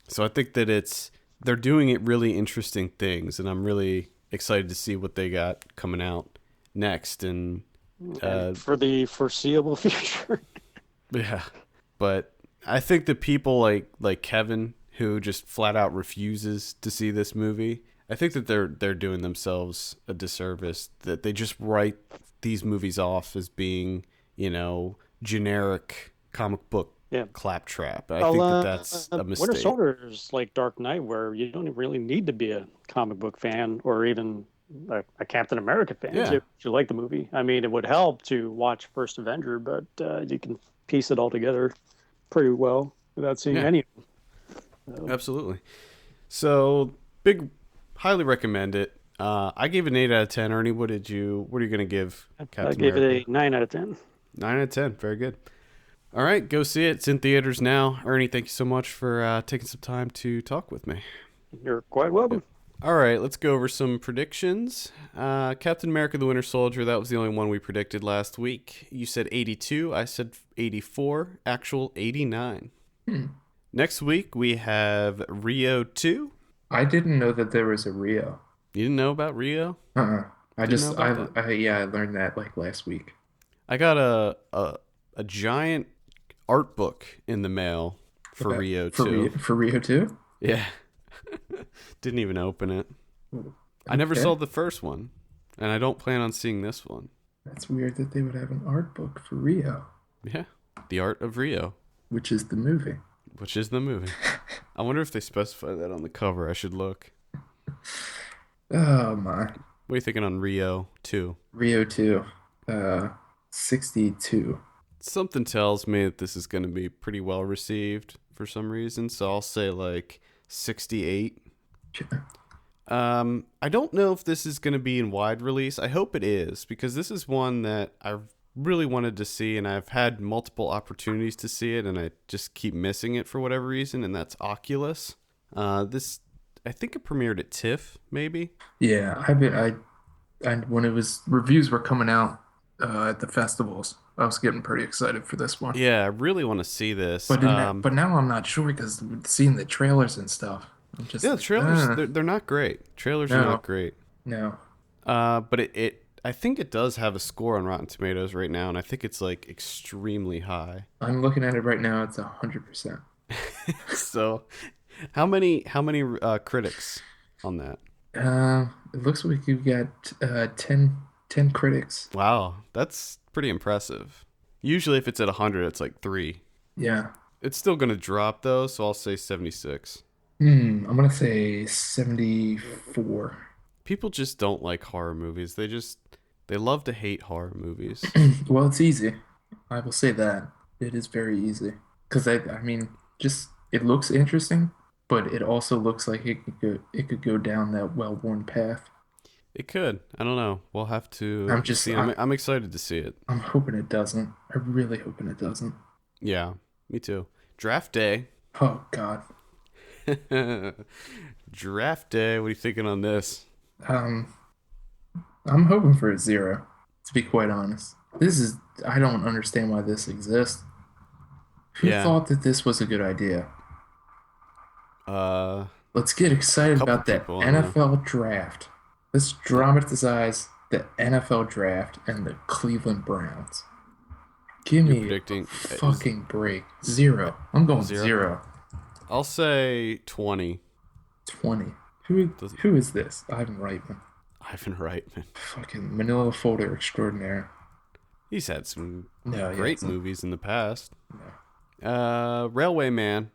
So I think that they're doing it really interesting things, and I'm really excited to see what they got coming out next. And for the foreseeable future. Yeah. But I think that people like Kevin, who just flat out refuses to see this movie, I think that they're doing themselves a disservice, that they just write these movies off as being, generic comic book claptrap. I think that's a mistake. Winter Soldier is like Dark Knight, where you don't really need to be a comic book fan or even a Captain America fan if you like the movie. It would help to watch First Avenger, but you can piece it all together pretty well without seeing any of them. Absolutely. So, highly recommend it. I gave it an 8 out of 10. Ernie, what are you going to give Captain I gave America? it a 9 out of 10. 9 out of 10. Very good. All right, go see it. It's in theaters now. Ernie, thank you so much for taking some time to talk with me. You're quite welcome. All right, let's go over some predictions. Captain America the Winter Soldier, that was the only one we predicted last week. You said 82. I said 84. Actual 89. Next week, we have Rio 2. I didn't know that there was a Rio. You didn't know about Rio? I learned that like last week. I got a giant art book in the mail for Rio 2. For Rio 2? Yeah. Didn't even open it. I never saw the first one, and I don't plan on seeing this one. That's weird that they would have an art book for Rio. Yeah. The Art of Rio. Which is the movie. I wonder if they specify that on the cover. I should look. Oh, my. What are you thinking on Rio 2? Rio 2. 62. Something tells me that this is going to be pretty well received for some reason, so I'll say like 68. Sure. I don't know if this is going to be in wide release. I hope it is, because this is one that really wanted to see, and I've had multiple opportunities to see it, and I just keep missing it for whatever reason, and that's Oculus. This, I think it premiered at TIFF, maybe. Yeah, I when it was reviews were coming out at the festivals, I was getting pretty excited for this one. Yeah, I really want to see this. But now I'm not sure because seeing the trailers and stuff, I'm just Yeah, the like, trailers, they're not great. Trailers are no, not great. no. But I think it does have a score on Rotten Tomatoes right now, and I think it's like extremely high. I'm looking at it right now. It's 100%. So, how many critics on that? It looks like you got 10 critics. Wow, that's pretty impressive. Usually, if it's at 100, it's like 3. Yeah. It's still gonna drop though, so I'll say 76. I'm gonna say 74. People just don't like horror movies. They love to hate horror movies. Well, it's easy. I will say that. It is very easy. Because I mean, just it looks interesting, but it also looks like it could go down that well-worn path. It could. I don't know. We'll have to I'm just see. I'm excited to see it. I'm hoping it doesn't. I'm really hoping it doesn't. Yeah, me too. Draft day. Oh God. Draft day. What are you thinking on this? Um, I'm hoping for a 0, to be quite honest. I don't understand why this exists. Who Yeah. thought that this was a good idea? Uh, Let's get excited Couple about the people, I know. NFL draft. Let's dramatize the NFL draft and the Cleveland Browns. Give You're me predicting a fucking break. 0. I'm going 0. I'll say 20. 20. Who Doesn't- who is this? Ivan Reitman. Ivan Reitman. Fucking Manila Folder extraordinaire. He's had some No, he great hasn't. movies in the past. No. Railway Man.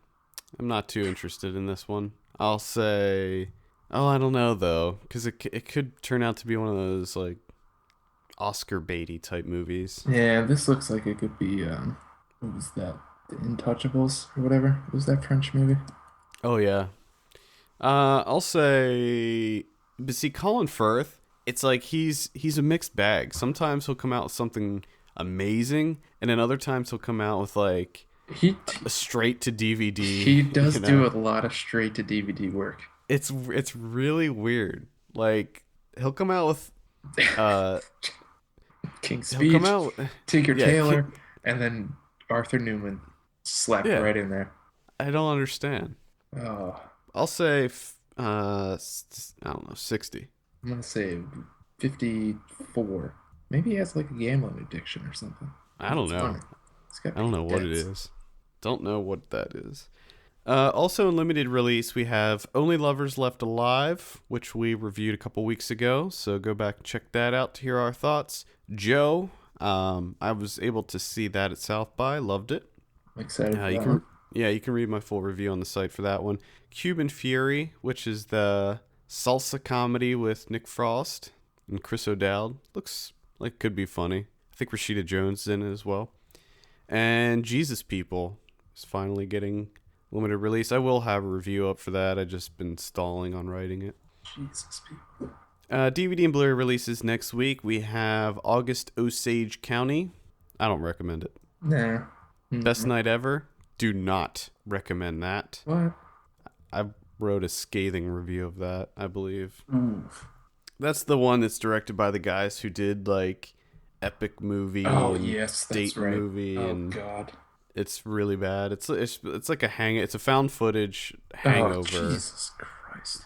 I'm not too interested in this one. I'll say, oh, I don't know though, because it could turn out to be one of those like Oscar baity type movies. Yeah, this looks like it could be what was that? The Intouchables or whatever. What was that French movie? Oh yeah. I'll say, but see, Colin Firth, it's like he's a mixed bag. Sometimes he'll come out with something amazing, and then other times he'll come out with like He a straight to DVD. he does you know? do a lot of straight to DVD work. It's really weird. Like he'll come out with King's he'll Speech, come out. Tinker yeah, Tailor, and then Arthur Newman slapped Yeah. right in there. I don't understand. Oh, I'll say I don't know, 60. I'm gonna say 54. Maybe he has like a gambling addiction or something. I don't It's know. funny. It's gotta I don't be know what it debts. is. Don't know what that is. Also in limited release, we have Only Lovers Left Alive, which we reviewed a couple weeks ago. So go back and check that out to hear our thoughts. Joe, I was able to see that at South by. Loved it. I'm excited for You that can, one. you can read my full review on the site for that one. Cuban Fury, which is the salsa comedy with Nick Frost and Chris O'Dowd. Looks like it could be funny. I think Rashida Jones is in it as well. And Jesus People is finally getting limited release. I will have a review up for that. I've just been stalling on writing it. Jesus, people. DVD and Blu-ray releases next week. We have August Osage County. I don't recommend it. Nah. Best Night Ever. Do not recommend that. What? I wrote a scathing review of that, I believe. Oof. That's the one that's directed by the guys who did like Epic Movie Oh and yes, that's Date right. Movie, Oh and God. it's really bad. It's like it's a found footage Oh, hangover. Jesus Christ.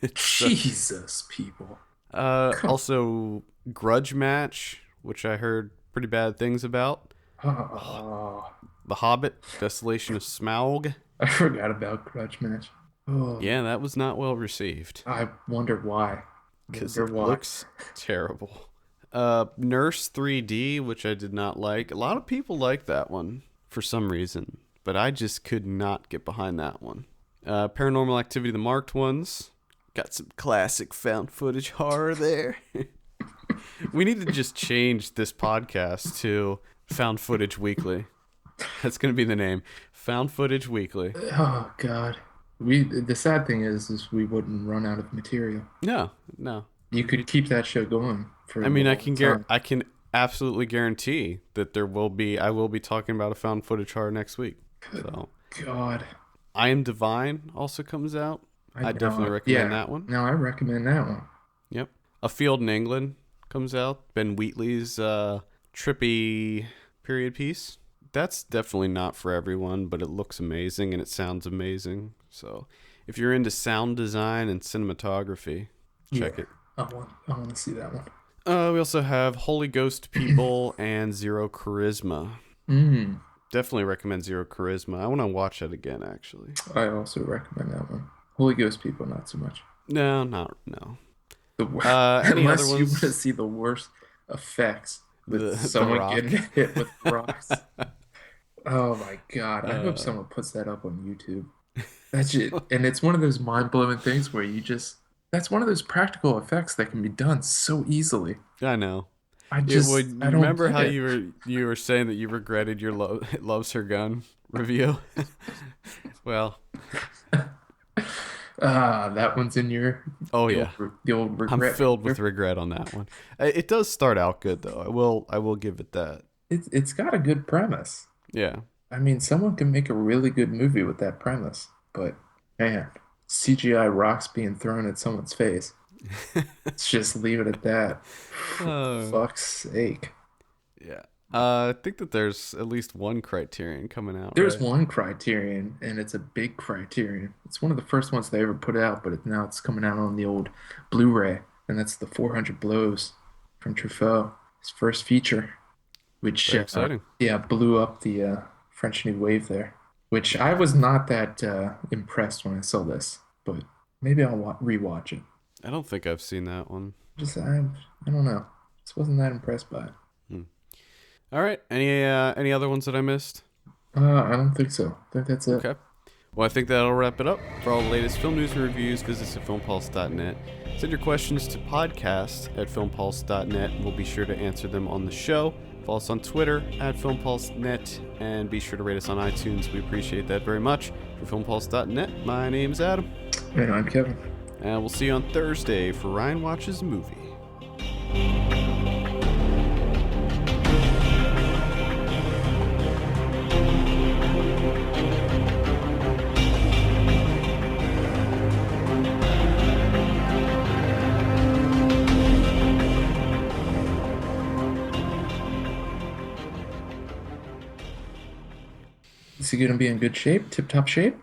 It's, Jesus, people. Come- also Grudge Match, which I heard pretty bad things about. Oh, The Hobbit, Desolation of Smaug. I forgot about Grudge Match. Oh, Yeah, that was not well received I wonder why. because Wonder it why. looks terrible. Nurse 3D, which I did not like. A lot of people like that one for some reason, but I just could not get behind that one. Paranormal Activity, the marked ones. Got some classic found footage horror there. We need to just change this podcast to Found Footage Weekly. That's going to be the name. Found Footage Weekly. Oh God. The sad thing is we wouldn't run out of material. No. You could keep that show going for. I mean, a I long can time. absolutely guarantee that I will be talking about a found footage horror next week. So God. I Am Divine also comes out. I definitely recommend that one. No, I recommend that one. Yep. A Field in England comes out. Ben Wheatley's trippy period piece. That's definitely not for everyone, but it looks amazing and it sounds amazing. So if you're into sound design and cinematography, check it. I want to see that one. We also have Holy Ghost People and Zero Charisma. Definitely recommend Zero Charisma. I want to watch that again, actually. I also recommend that one. Holy Ghost People, not so much. No. Any Unless other ones? You want to see the worst effects with someone getting hit with rocks. Oh my God. I hope someone puts that up on YouTube. That's it. And it's one of those mind-blowing things where that's one of those practical effects that can be done so easily. I know. I don't remember how you were saying that you regretted your Loves Her Gun review? Well, that one's in your the old regret. I'm filled with regret on that one. It does start out good though. I will give it that. It's got a good premise. Yeah. I mean, someone can make a really good movie with that premise, but man, CGI rocks being thrown at someone's face. Let's just leave it at that. For fuck's sake. Yeah. I think that there's at least one Criterion coming out. There's one Criterion, and it's a big Criterion. It's one of the first ones they ever put out, but now it's coming out on the old Blu-ray, and that's the 400 Blows from Truffaut, his first feature, which very exciting. Blew up the French New Wave there, which I was not that impressed when I saw this, but maybe I'll rewatch it. I don't think I've seen that one. I don't know. Just wasn't that impressed by it. All right. Any other ones that I missed? I don't think so. I think that's it. Okay. Well, I think that'll wrap it up. For all the latest film news and reviews, visit us at filmpulse.net. Send your questions to podcast@filmpulse.net. We'll be sure to answer them on the show. Follow us on Twitter @filmpulse.net, and be sure to rate us on iTunes. We appreciate that very much. For filmpulse.net, my name's Adam. And I'm Kevin. And we'll see you on Thursday for Ryan Watches a Movie. Is he going to be in good shape? Tip-top shape?